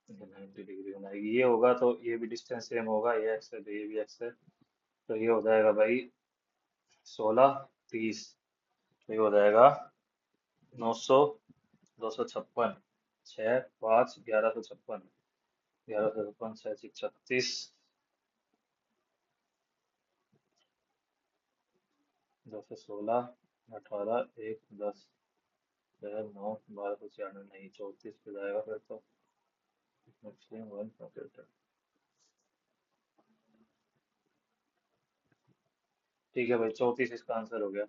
90 डिग्री बनाएगी, ये होगा तो ये भी डिस्टेंस सेम होगा, ये एक्स है तो ये भी एक्स है। तो ये हो जाएगा भाई 16 30। तो ये हो जाएगा 900, 256, 6 5 1156, 1156 6 36, 216 18 1 10 6 9 1296, नहीं 34 पे जाएगा फिर तो। मैक्सिमम वन कंप्यूटर, ठीक है भाई 34 इसका आंसर हो गया।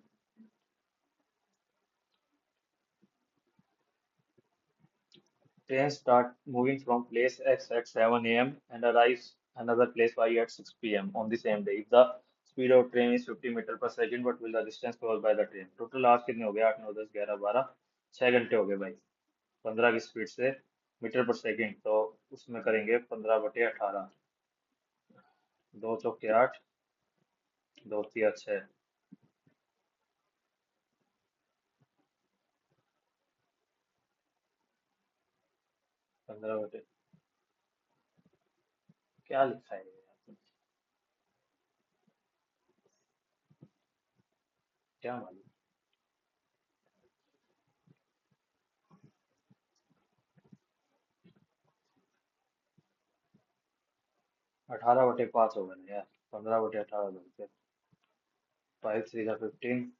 Train start moving from place X at 7 a.m. and arrives another place Y at 6 p.m. on the same day. If the speed of train is 50 metre पर second, what will the distance covered by the train? Total hours कितने हो गए? 8 9 10 11 12, 6 घंटे हो गए भाई। 15 की speed से मीटर पर सेकंड, तो उसमें करेंगे 15/18। 2 चौके 8, 2 तिया 6, 15 बटे, क्या लिखा है यार? क्या मालूम। 18/5 होगा ना यार, 15/18 बोलते। 5 3 15,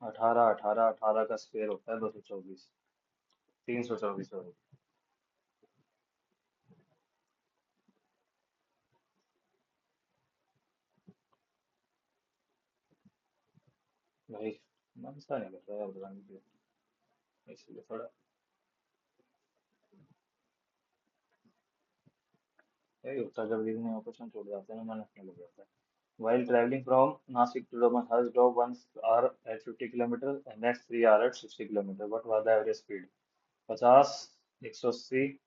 18 18 18 का स्क्वायर होता है 224, 324 हो। भाई मन सा नहीं कर रहा है बनाने के लिए, इसलिए थोड़ा यही होता है, जब रीजनिंग में क्वेश्चन छूट जाते हैं ना मन नहीं लग जाता है। While traveling from Nasik to Daman, Harsh drove 1 hour at 50 kilometer and next 3 hours at 60 kilometer. What was the average speed? 50, 180,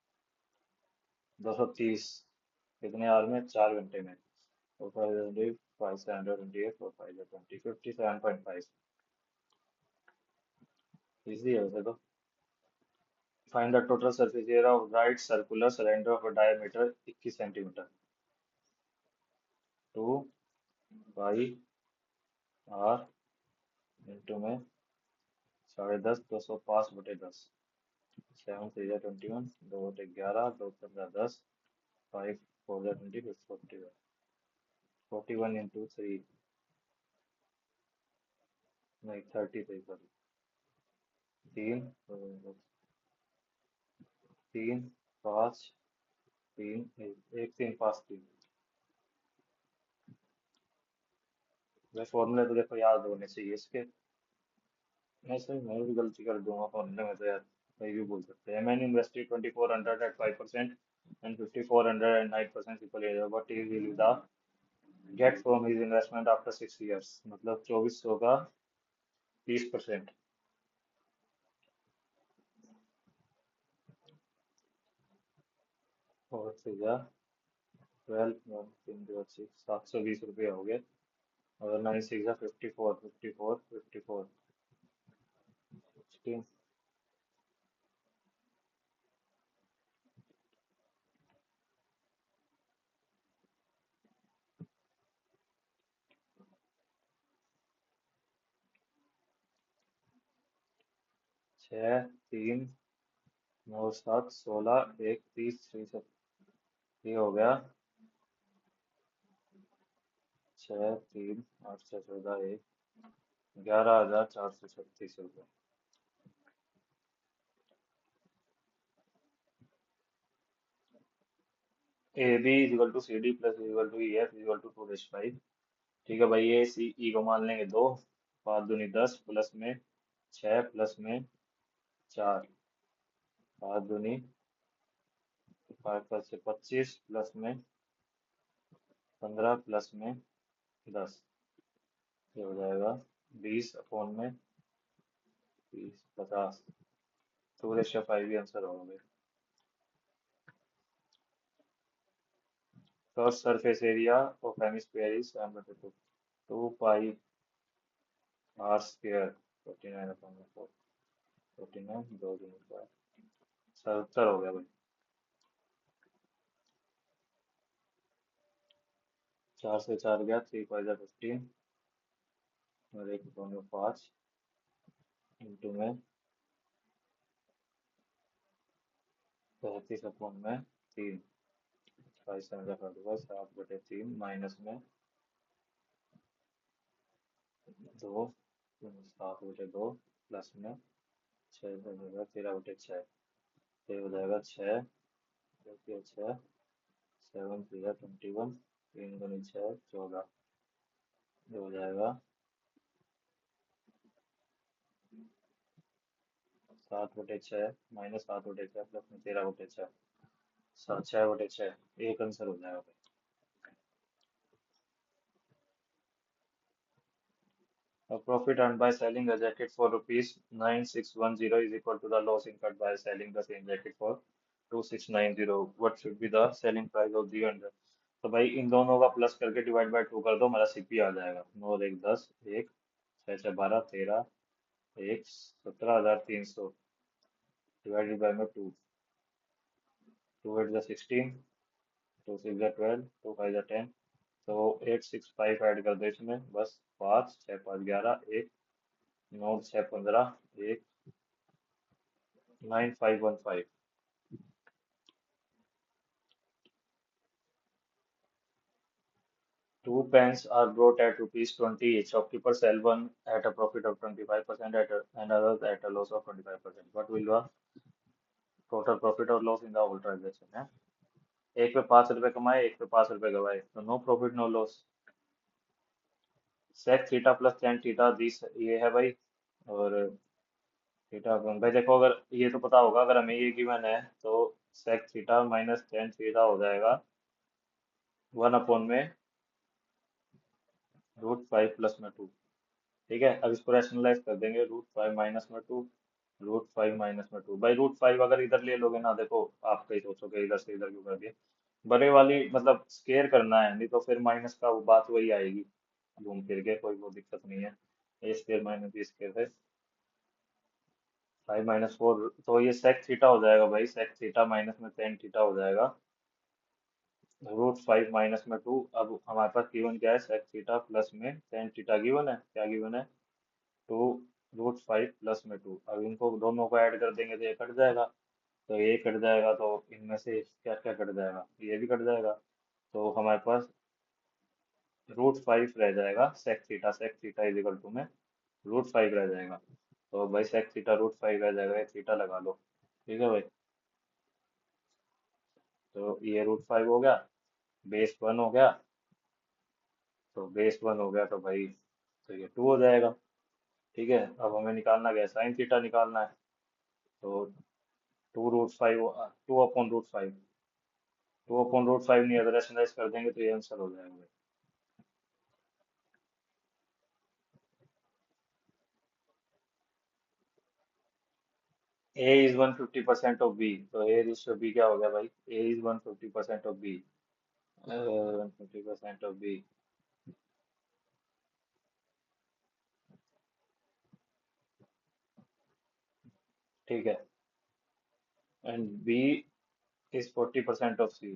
230, कितने आवर में? 4 घंटे में। 4 5 5 728 4 5 20 57.5। इजी है वैसे तो। Find the total surface area of right circular cylinder of a diameter 21 centimetre. 2 pi R into में 10.5 205/10, 7 3 21, 2/11, 2 15 10, 5 4 20 41, 41 into 3, नहीं 33 sorry. 3 5 3 1 3 5 3। वे फॉर्मूले तो देखो याद होने चाहिए इसके। ऐसे मैं भी गलती कर दूंगा फॉर्मूले में तो यार, कहीं भी बोल सकते हैं। मैंने invested 2400 at 5% and 5400 at 9% equal area, but he will the get from his investment after 6 years। मतलब 2400 का 30%। और सीधा 12 306 720 रुपये हो गए। और 9 6 54 54 54 16 6 3 9 7 16 1 30 66 ये हो गया। 6 3 8 6 14 1 11,436 रुपये। A B equal to C D plus equal to E F equal to 2/5। ठीक है भाई, ये सी ई को मान लेंगे 2, 5 दूनी 10 प्लस में 6 प्लस में 4, 5 दूनी 5 5 से 25 प्लस में 15 प्लस में 10। ये हो जाएगा 20/में 20 50। 2/5 ही आंसर होगा। First surface area of hemisphere is 2 pi r square 49/4 49 2 दूनी 4 77 हो गया भाई। 4 से 4 गया, 3 5 15 और 1/5 इंटू में 35/3 5 7 7/3 माइनस में 2 7/2 प्लस में 6 13/6। ये हो जाएगा 6 6 7 3 21 3 दूनी 6 14। ये हो जाएगा 7/6 माइनस 7/6 प्लस में 13/6 6/6 एक आंसर हो जाएगा भाई। A profit earned by selling a jacket for rupees 9610 is equal to the loss incurred by selling the same jacket for 2690. What should be the selling price of the under? तो भाई इन दोनों का plus करके divide by 2 कर दो, हमारा CP आ जाएगा। 9 और 1 10 1 6 6 12 13 1 17,300 डिवाइडेड बाय में 2 2 8 16 2 6 12 2 5 10। तो 865 ऐड कर दो इसमें बस। 5 6 5 11 1 9 6 15 1 9515। Two pens are brought at rupees 20 each. Shopkeeper sell one at a profit of 25% and others at a loss of 25%. What will the total profit or loss in the whole transaction है? एक पे 5 रुपए कमाए, एक पे 5 रुपए गवाए, तो no profit no loss. Sec theta plus tan theta this ये है भाई। और थीटा भाई देखो, अगर ये तो पता होगा, अगर हमें ये गिवन है तो sec theta minus tan theta हो जाएगा 1/में √5 प्लस में 2। ठीक है, अब इसको रैशनलाइज कर देंगे। √5 माइनस में 2 √5 माइनस में 2 भाई। √5 अगर इधर ले लोगे ना, देखो आप कहीं सोचोगे इधर से इधर क्यों कर दिए। बड़े वाली मतलब स्केयर करना है, नहीं तो फिर माइनस का वो बात वही आएगी घूम फिर के, कोई वो दिक्कत नहीं है। ए स्केयर माइनस बी स्केयर है 5 - 4। तो ये सेक थीटा हो जाएगा भाई। सेक थीटा माइनस में टेन थीटा हो जाएगा √5 माइनस में 2। अब हमारे पास गिवन क्या है? सेक थीटा प्लस में टेन थीटा गिवन है। क्या गिवन है? 2 √5 प्लस में 2। अब इनको दोनों को ऐड कर देंगे तो ये कट जाएगा। तो ये कट जाएगा तो इनमें से क्या क्या कट जाएगा? ये भी कट जाएगा। तो हमारे पास √5 रह जाएगा sec theta. Sec theta equal to में √5 रह जाएगा। तो भाई सेक थीटा √5 रह जाएगा, ये थीटा लगा लो। ठीक है भाई, तो ये √5 हो गया। बेस 1 हो गया। तो बेस 1 हो गया तो भाई तो ये 2 हो जाएगा। ठीक है, अब हमें निकालना क्या है? साइन थीटा निकालना है। तो 2 √5 2/√5 2/√5 नहीं, अगर रैशनलाइज कर देंगे तो ये आंसर हो जाएगा भाई। A is 150% of B, तो A रेशियो B क्या हो गया भाई? A is 150% of B। 20% of B. ठीक है। And B is 40% of C.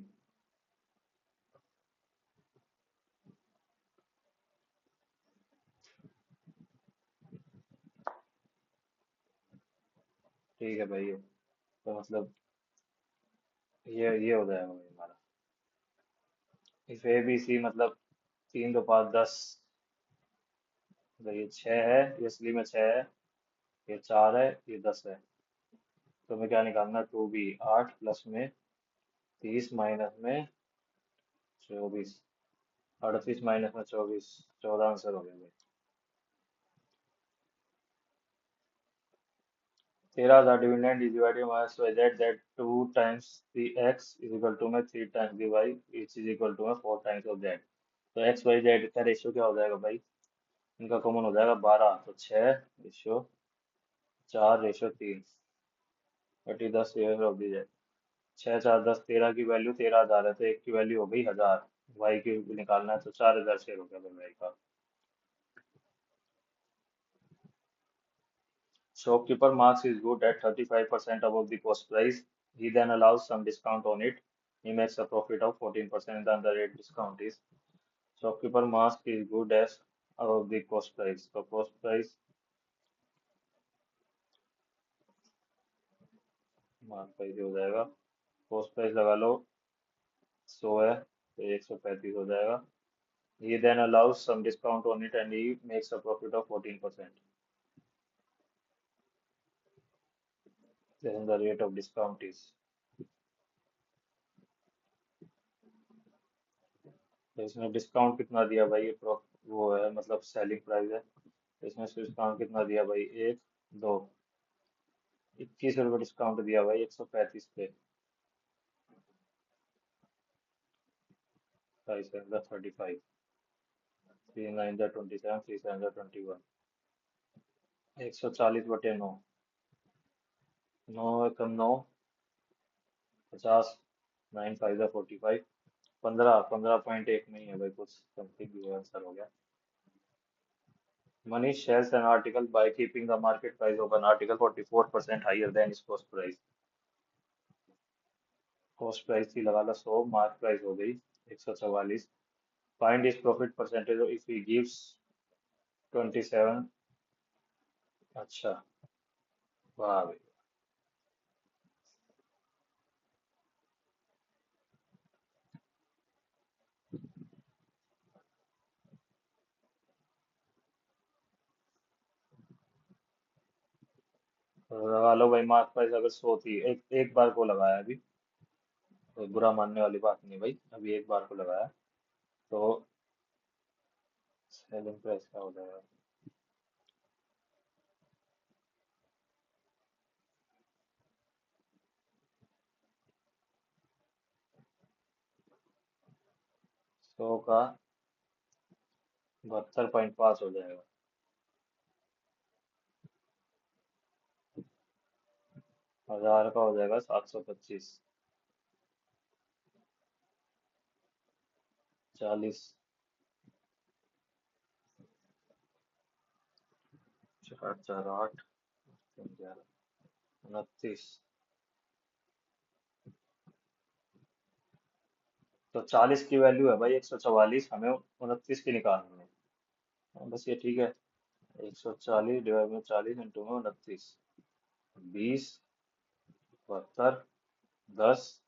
ठीक है भाई, ये तो मतलब ये हो जाएगा भाई हमारा। इफ ए बी सी मतलब 3 2 5 10। तो ये 6 है, ये असली में 6 है, ये 4 है, ये 10 है। तो हमें क्या निकालना? 2b 8 प्लस में 30 माइनस में 24। 38 माइनस में 24, 14 आंसर हो गया भाई। 13,000 dividend is divided by so that 2 times the x is equal to में 3 times the y is equal to में 4 टाइम्स ऑफ z। तो x y z का रेशियो क्या हो जाएगा भाई? इनका कॉमन हो जाएगा 12, तो 6/4/3। 10 ईयर ऑफ दी जाए। 6 4 10 13 की वैल्यू 13,000 है, तो एक की वैल्यू हो गई 1000। वाई की निकालना है तो 4,000 शेयर हो गया भाई वाई का। Shopkeeper marks his good at 35% above the cost price. He then allows some discount on it. He makes a profit of 14%, and the rate discount is. Shopkeeper marks his good as above the cost price. तो cost price mark price हो जाएगा। cost price लगा लो 100 है, तो 135 हो जाएगा। He then allows some discount on it and he makes a profit of 14%. Then the rate of discount is. तो इसमें डिस्काउंट कितना दिया भाई? ये वो है मतलब सेलिंग प्राइस है। तो इसमें से डिस्काउंट कितना दिया भाई? 1 2 21 रुपये डिस्काउंट दिया भाई 135 पे। 5 7 35, 3 9 27, 3 7 21। 140/9। 9 कम 9, 50। 9 5 45। 15 15.1 में ही है भाई, कुछ समथिंग आंसर हो गया। Manish sells an article by keeping the market price of an article 44% higher than its cost price. Cost price थी लगा लो 100, मार्क प्राइस हो गई 144। Find is profit percentage if he gives 27। अच्छा, वाह भाई। तो लगा लो भाई, मार्क प्राइस अगर 100 थी, एक एक बार को लगाया अभी, तो बुरा मानने वाली बात नहीं भाई, अभी एक बार को लगाया, तो सेलिंग प्राइस क्या हो जाएगा? 100 का 72.5 हो जाएगा। 1000 का हो जाएगा 725। 40। 4 4 8 11 29। तो 40 की वैल्यू है भाई 144, हमें 29 की निकालनी है। हाँ, बस ये ठीक है। 140 डिवाइड में 40 इंटू में 29। 20 72 10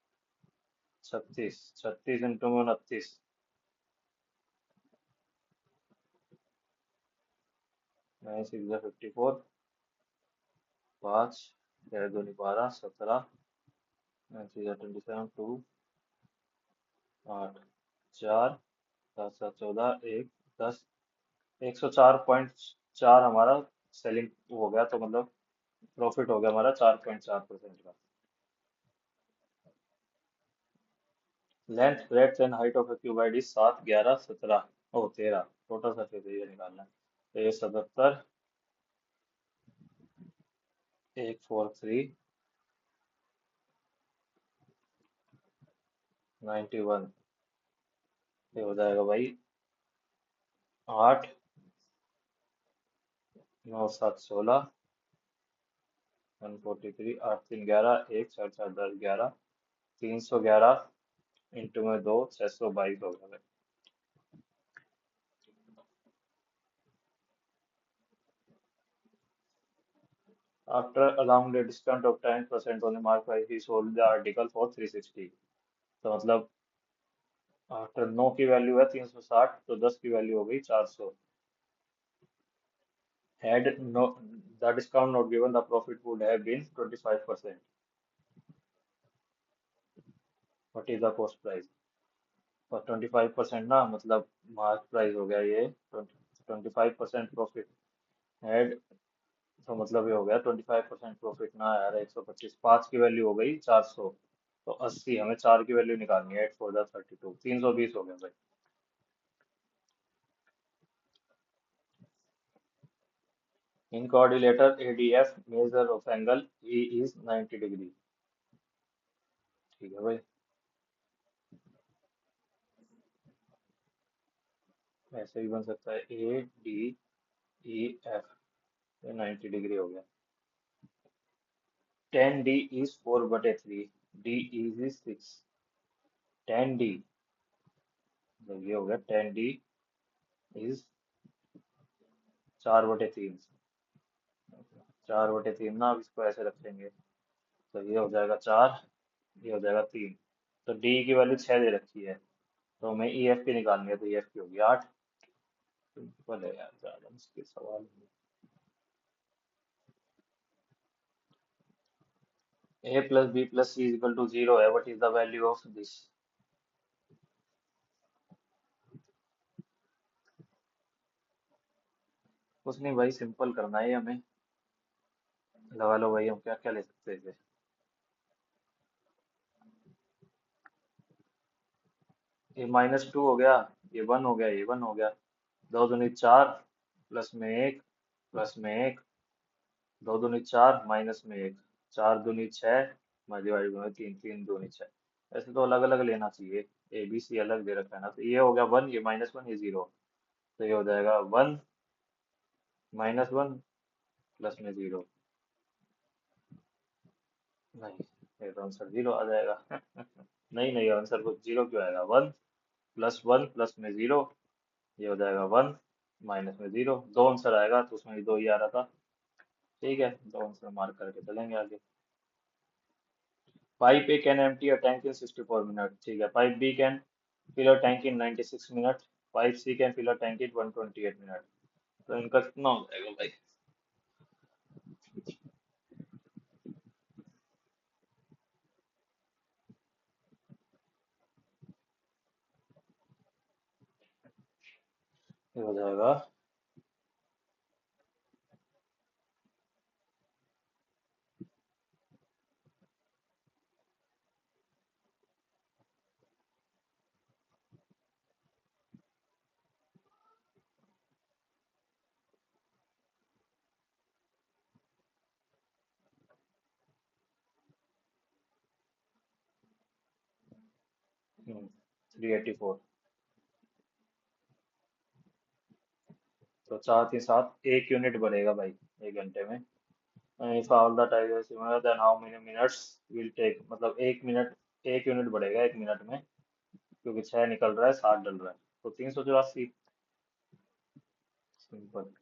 36। 36 इंटू में 29। 9 6 54। 5 6 2 12 17। 9 3 27 2 8 4 7 7 14 1 10। 104.4 हमारा सेलिंग हो गया, तो मतलब प्रॉफिट हो गया हमारा 4.4% का। Length breadth and height of a cuboid is 7 11 17 ओ 13। टोटल सरफेस एरिया निकालना है, तो ये 77 143 91। ये हो जाएगा भाई 8, 9 7 16, 143, 8 3 11, 1 4 4 10 11, 311 इंटू में 2, 622 हो गया भाई। After allowing the discount of 10% on the mark price, he sold the article for 360। तो मतलब आफ्टर 9 की वैल्यू है 360, तो 10 की वैल्यू हो गई 400। Had no the discount not given, the profit would have been 25%। What is the cost price? और 25% ना, मतलब मार्क प्राइस हो गया ये 25% प्रॉफिट। हेड, तो मतलब ये हो गया 25% प्रॉफिट ना यार, 125, 5 की वैल्यू हो गई 400, तो 80, हमें 4 की वैल्यू निकालनी है, 8 4 32, 320 हो गया भाई। In coordinator ADF major of angle E is 90 degree. ठीक है भाई, ऐसे भी बन सकता है ADEF, ये 90 डिग्री हो गया। 10D is 4/3, D is 6, 10D, तो ये हो गया 10D इज 4/3, 4/3 ना, अब इसको ऐसे रखेंगे, तो ये हो जाएगा 4, ये हो जाएगा 3, तो डी की वैल्यू 6 दे रखी है, तो हमें EF की निकालनी है, तो EF की होगी 8। सिंपल है यार, ज्यादा मुश्किल सवाल नहीं। A plus B plus C is equal to 0 है, what is the value of this? कुछ नहीं भाई, सिंपल करना है ये हमें। लगा लो भाई, हम क्या क्या ले सकते हैं इसे। ये -2 हो गया, ये 1 हो गया, ये 1 हो गया, 2 दूनी 4, प्लस में 1, प्लस में 1, 2 दूनी 4, माइनस में 1, 4 दूनी 6, डिवाइड में 3, 3 दूनी 6। ऐसे तो अलग अलग लेना चाहिए, ABC अलग दे रखा है ना, तो ये हो गया 1, ये -1, ये 0, तो ये हो जाएगा 1 -1 प्लस में 0। नहीं, ये तो आंसर 0 आ जाएगा। नहीं नहीं, आंसर को 0 क्यों आएगा, 1 प्लस 1 प्लस में 0, ये हो जाएगा 1 माइनस में 0, दो आंसर आएगा, तो उसमें भी 2 ही आ रहा था। ठीक है, दो आंसर मार्क करके चलेंगे आगे। Pipe A can empty a tank in 64 minute. ठीक है, pipe B can fill a tank in 96 minute, pipe C can fill a tank in 128 minute. तो इनका कितना हो जाएगा भाई? ये हो जाएगा 384। तो 4 3 7, 1 यूनिट बढ़ेगा भाई 1 घंटे में। if all the time is similar then how many minutes will take, मतलब 1 मिनट, 1 यूनिट बढ़ेगा 1 मिनट में, क्योंकि 6 निकल रहा है, 7 डल रहा है, तो 384। सिंपल।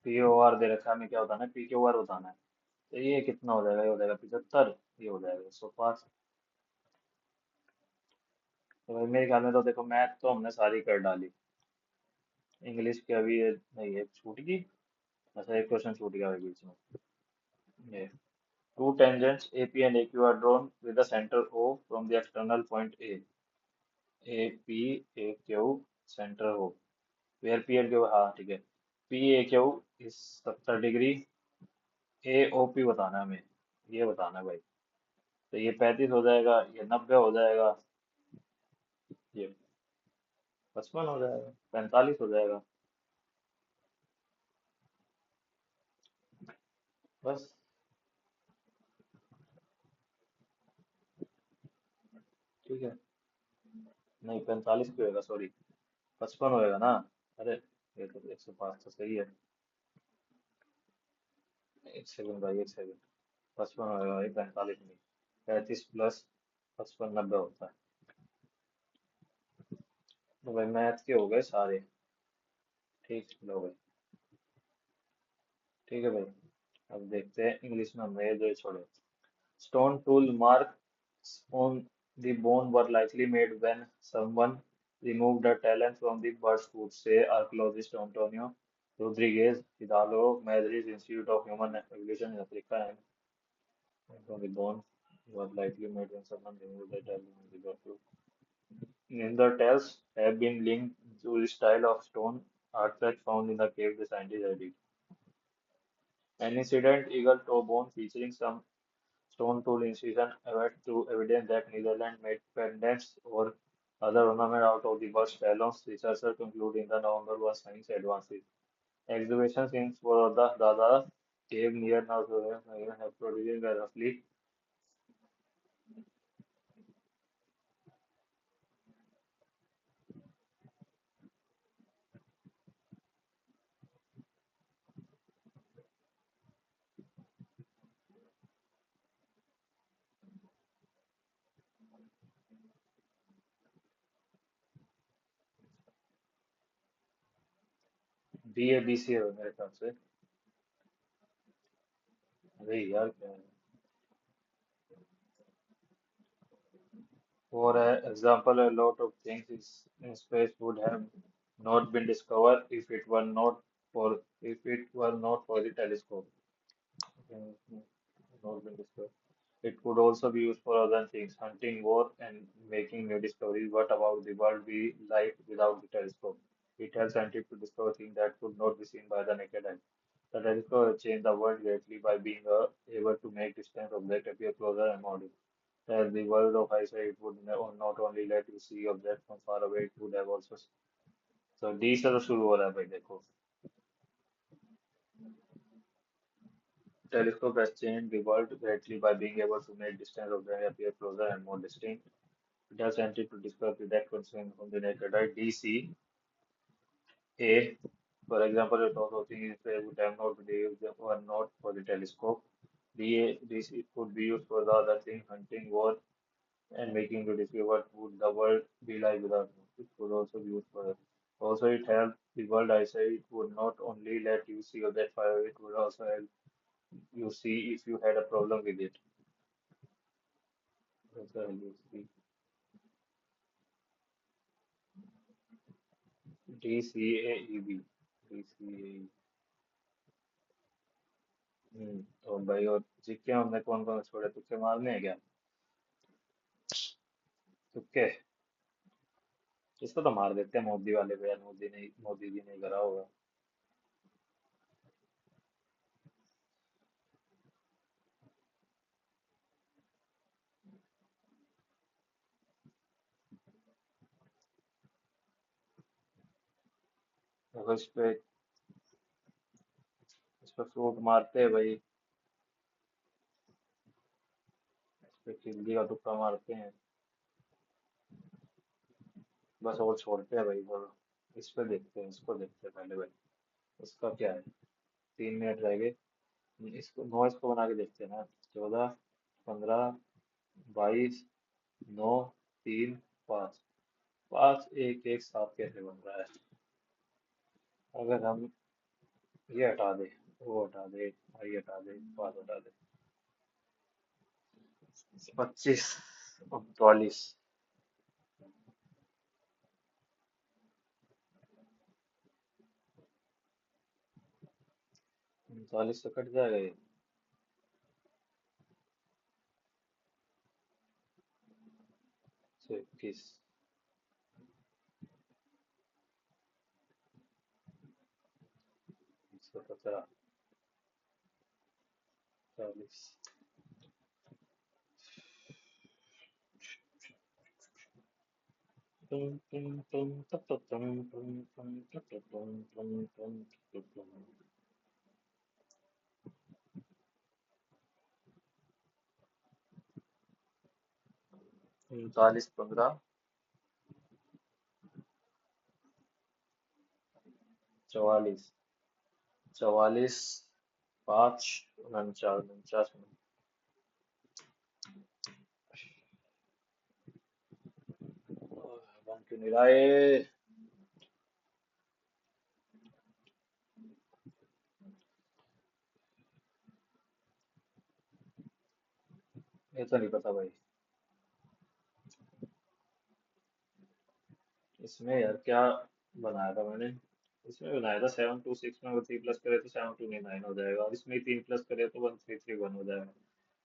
POR दे रखा है हमें, क्या बताना है, PQR बताना है। तो ये कितना हो जाएगा, ये हो जाएगा 75, ये हो जाएगा 105। तो भाई मेरे ख्याल में तो देखो, मैथ तो हमने सारी कर डाली, इंग्लिश की अभी ये नहीं है, छूट गई। अच्छा, एक क्वेश्चन छूट गया भाई बीच में। ये two tangents AP and AQ are drawn with the center O from the external point A, AP AQ center O, where P and Q, हाँ ठीक है, PAQ is 70 डिग्री, AOP बताना है हमें, ये बताना है भाई। तो ये 35 हो जाएगा, ये 90 हो जाएगा, ये 55 हो जाएगा, 45 हो जाएगा। बस। ठीक है। नहीं 45 क्यों होगा, सॉरी, 55 होएगा ना। अरे ये तो 105 तो सही है। एक सेकंड भाई, एक सेकंड। 55 होएगा भाई, 45 नहीं। 35 प्लस 55 90 होता है। तो भाई मैथ के हो गए सारे। ठीक लो भाई। ठीक है भाई। अब देखते हैं इंग्लिश में हमने ये जो छोड़े। Stone tool marks on the bone were likely made when someone removed the talon from the bird's foot, say archaeologist Antonio Rodriguez Hidalgo, Madrid Institute of Human Evolution in Africa, and from the bone was likely made when someone removed the talon from the bird's foot. Neanderthals have been linked to the style of stone artifact found in the cave, the scientists added. An incident eagle toe bone featuring some stone tool incision added to evidence that Netherlands made pendants or other ornament out of the bird's talons. Researchers conclude in the November was science advances. Excavations in Svoboda Dada cave near North Korea have produced a roughly BABC है मेरे ख्याल से। अरे यार क्या है? For example, a lot of things in space would have not been discovered if it were not for the telescope. Not been discovered. It could also be used for other things, hunting, war, and making new discoveries. What about the world we light without the telescope? It helps scientists to discover things that could not be seen by the naked eye. The telescope has changed the world greatly by being able to make distant objects appear closer and more. As the world of eyesight, it would not only let you see objects from far away, it would have also. So D से तो शुरू हो रहा है भाई देखो। Telescope has changed the world greatly by being able to make distant objects appear closer and more distinct. It has tended to discover the that concern from the naked eye. DC A, for example, it also thinks they would have not been used were not for the telescope. DA, DC could be used for the other thing, hunting, war, and making to discover what would the world be like without it. It could also be used for. Also, it helped the world eyesight. It would not only let you see object fire, it would also help you see if you had a problem with it. Also help you see. DCAEB. DCAEB. तो भाई और GK हमने कौन कौन से छोड़े, तुक्के मारने हैं क्या? तुक्के। इसको तो मार देते हैं मोदी वाले को यार, मोदी नहीं, मोदी जी नहीं करा होगा। देखो इस पे फ्रूट मारते हैं भाई। इस पे खिल्ली का तुक्का मारते हैं। बस और छोड़ते हैं भाई बोलो। इस पे देखते हैं, इसको देखते हैं पहले भाई। इसका क्या है? 3 मिनट रह गए। इसको नौ, इसको बना के देखते हैं ना। 14, 15, 22, 9, 3, 5। 5 1 1 7 कैसे बन रहा है? अगर हम ये हटा दे, वो हटा दे, ये हटा दे, 5 हटा दे। 25 39। 39 से कट जाएगा ये। 21, 115, 40। उनतालीस 15, 44, 44, 5, 49, 49। बन क्यों नहीं रहा है? ये तो नहीं पता भाई। इसमें यार क्या बनाया था मैंने? इसमें बनाया था 7 2 6 में, वो 3 प्लस करे तो 7 2 9 हो जाएगा, और इसमें 3 प्लस करे तो 1 3 3 1 हो जाएगा।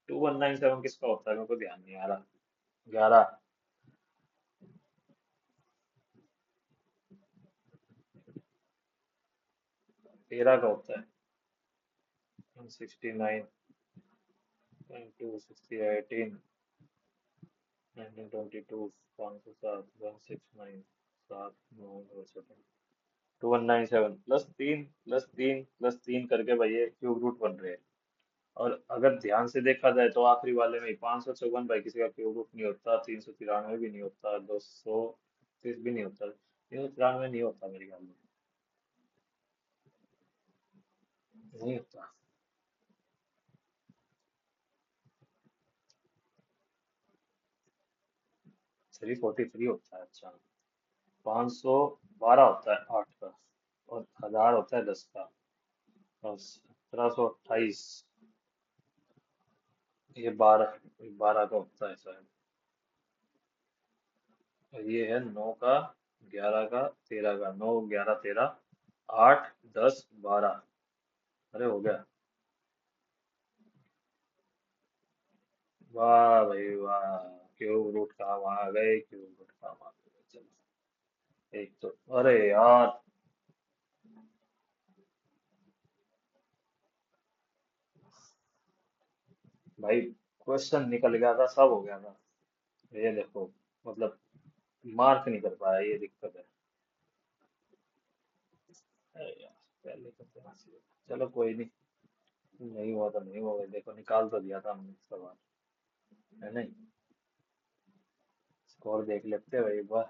2197 किसका होता है मेरे को ध्यान नहीं आ रहा। 11, 13 का होता है। 169, 260, 1922, 507, 169, 7 9 2197 +3 करके भाई ये क्यूब रूट बन रहे हैं। और अगर ध्यान से देखा जाए तो आखिरी वाले में 554 भाई किसी का क्यूब रूट नहीं होता, 393 भी नहीं होता, 230 भी नहीं होता, 393 नहीं होता मेरे ख्याल में। नहीं होता। 343 होता है, अच्छा। 512 होता है 8 का, और 1000 होता है 10 का, और 1728 ये 12 का होता है शायद। और ये है 9 का, 11 का, 13 का, 9 11 13, 8 10 12। अरे हो गया। वाह भाई वाह। क्यूब रूट काम आ गए, क्यूब रूट काम आ गए, चलो। एक तो अरे यार भाई, क्वेश्चन निकल गया था, सब हो गया था। ये देखो, मतलब मार्क नहीं कर पाया, ये दिक्कत है। अरे यार, पहले कर देना चाहिए। चलो कोई नहीं। नहीं हुआ तो नहीं हुआ, देखो निकाल तो दिया था हमने सवाल, है नहीं? स्कोर देख लेते हैं भाई एक बार।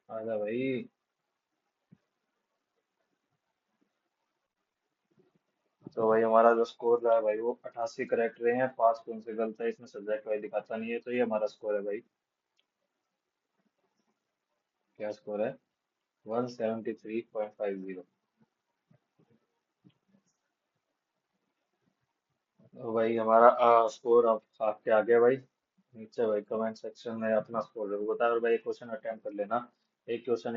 आजा भाई। तो भाई हमारा जो स्कोर रहा है भाई, वो 88 करेक्ट रहे हैं, 5 कौन से गलत है, इसमें सब्जेक्ट वाइज दिखाता नहीं है, तो ये हमारा स्कोर है भाई। क्या स्कोर है? 173.50। तो भाई हमारा स्कोर अब आपके आ गया भाई। नीचे भाई कमेंट सेक्शन में अपना स्कोर जरूर बताओ, और भाई एक क्वेश्चन अटेम्प्ट कर लेना। एक क्वेश्चन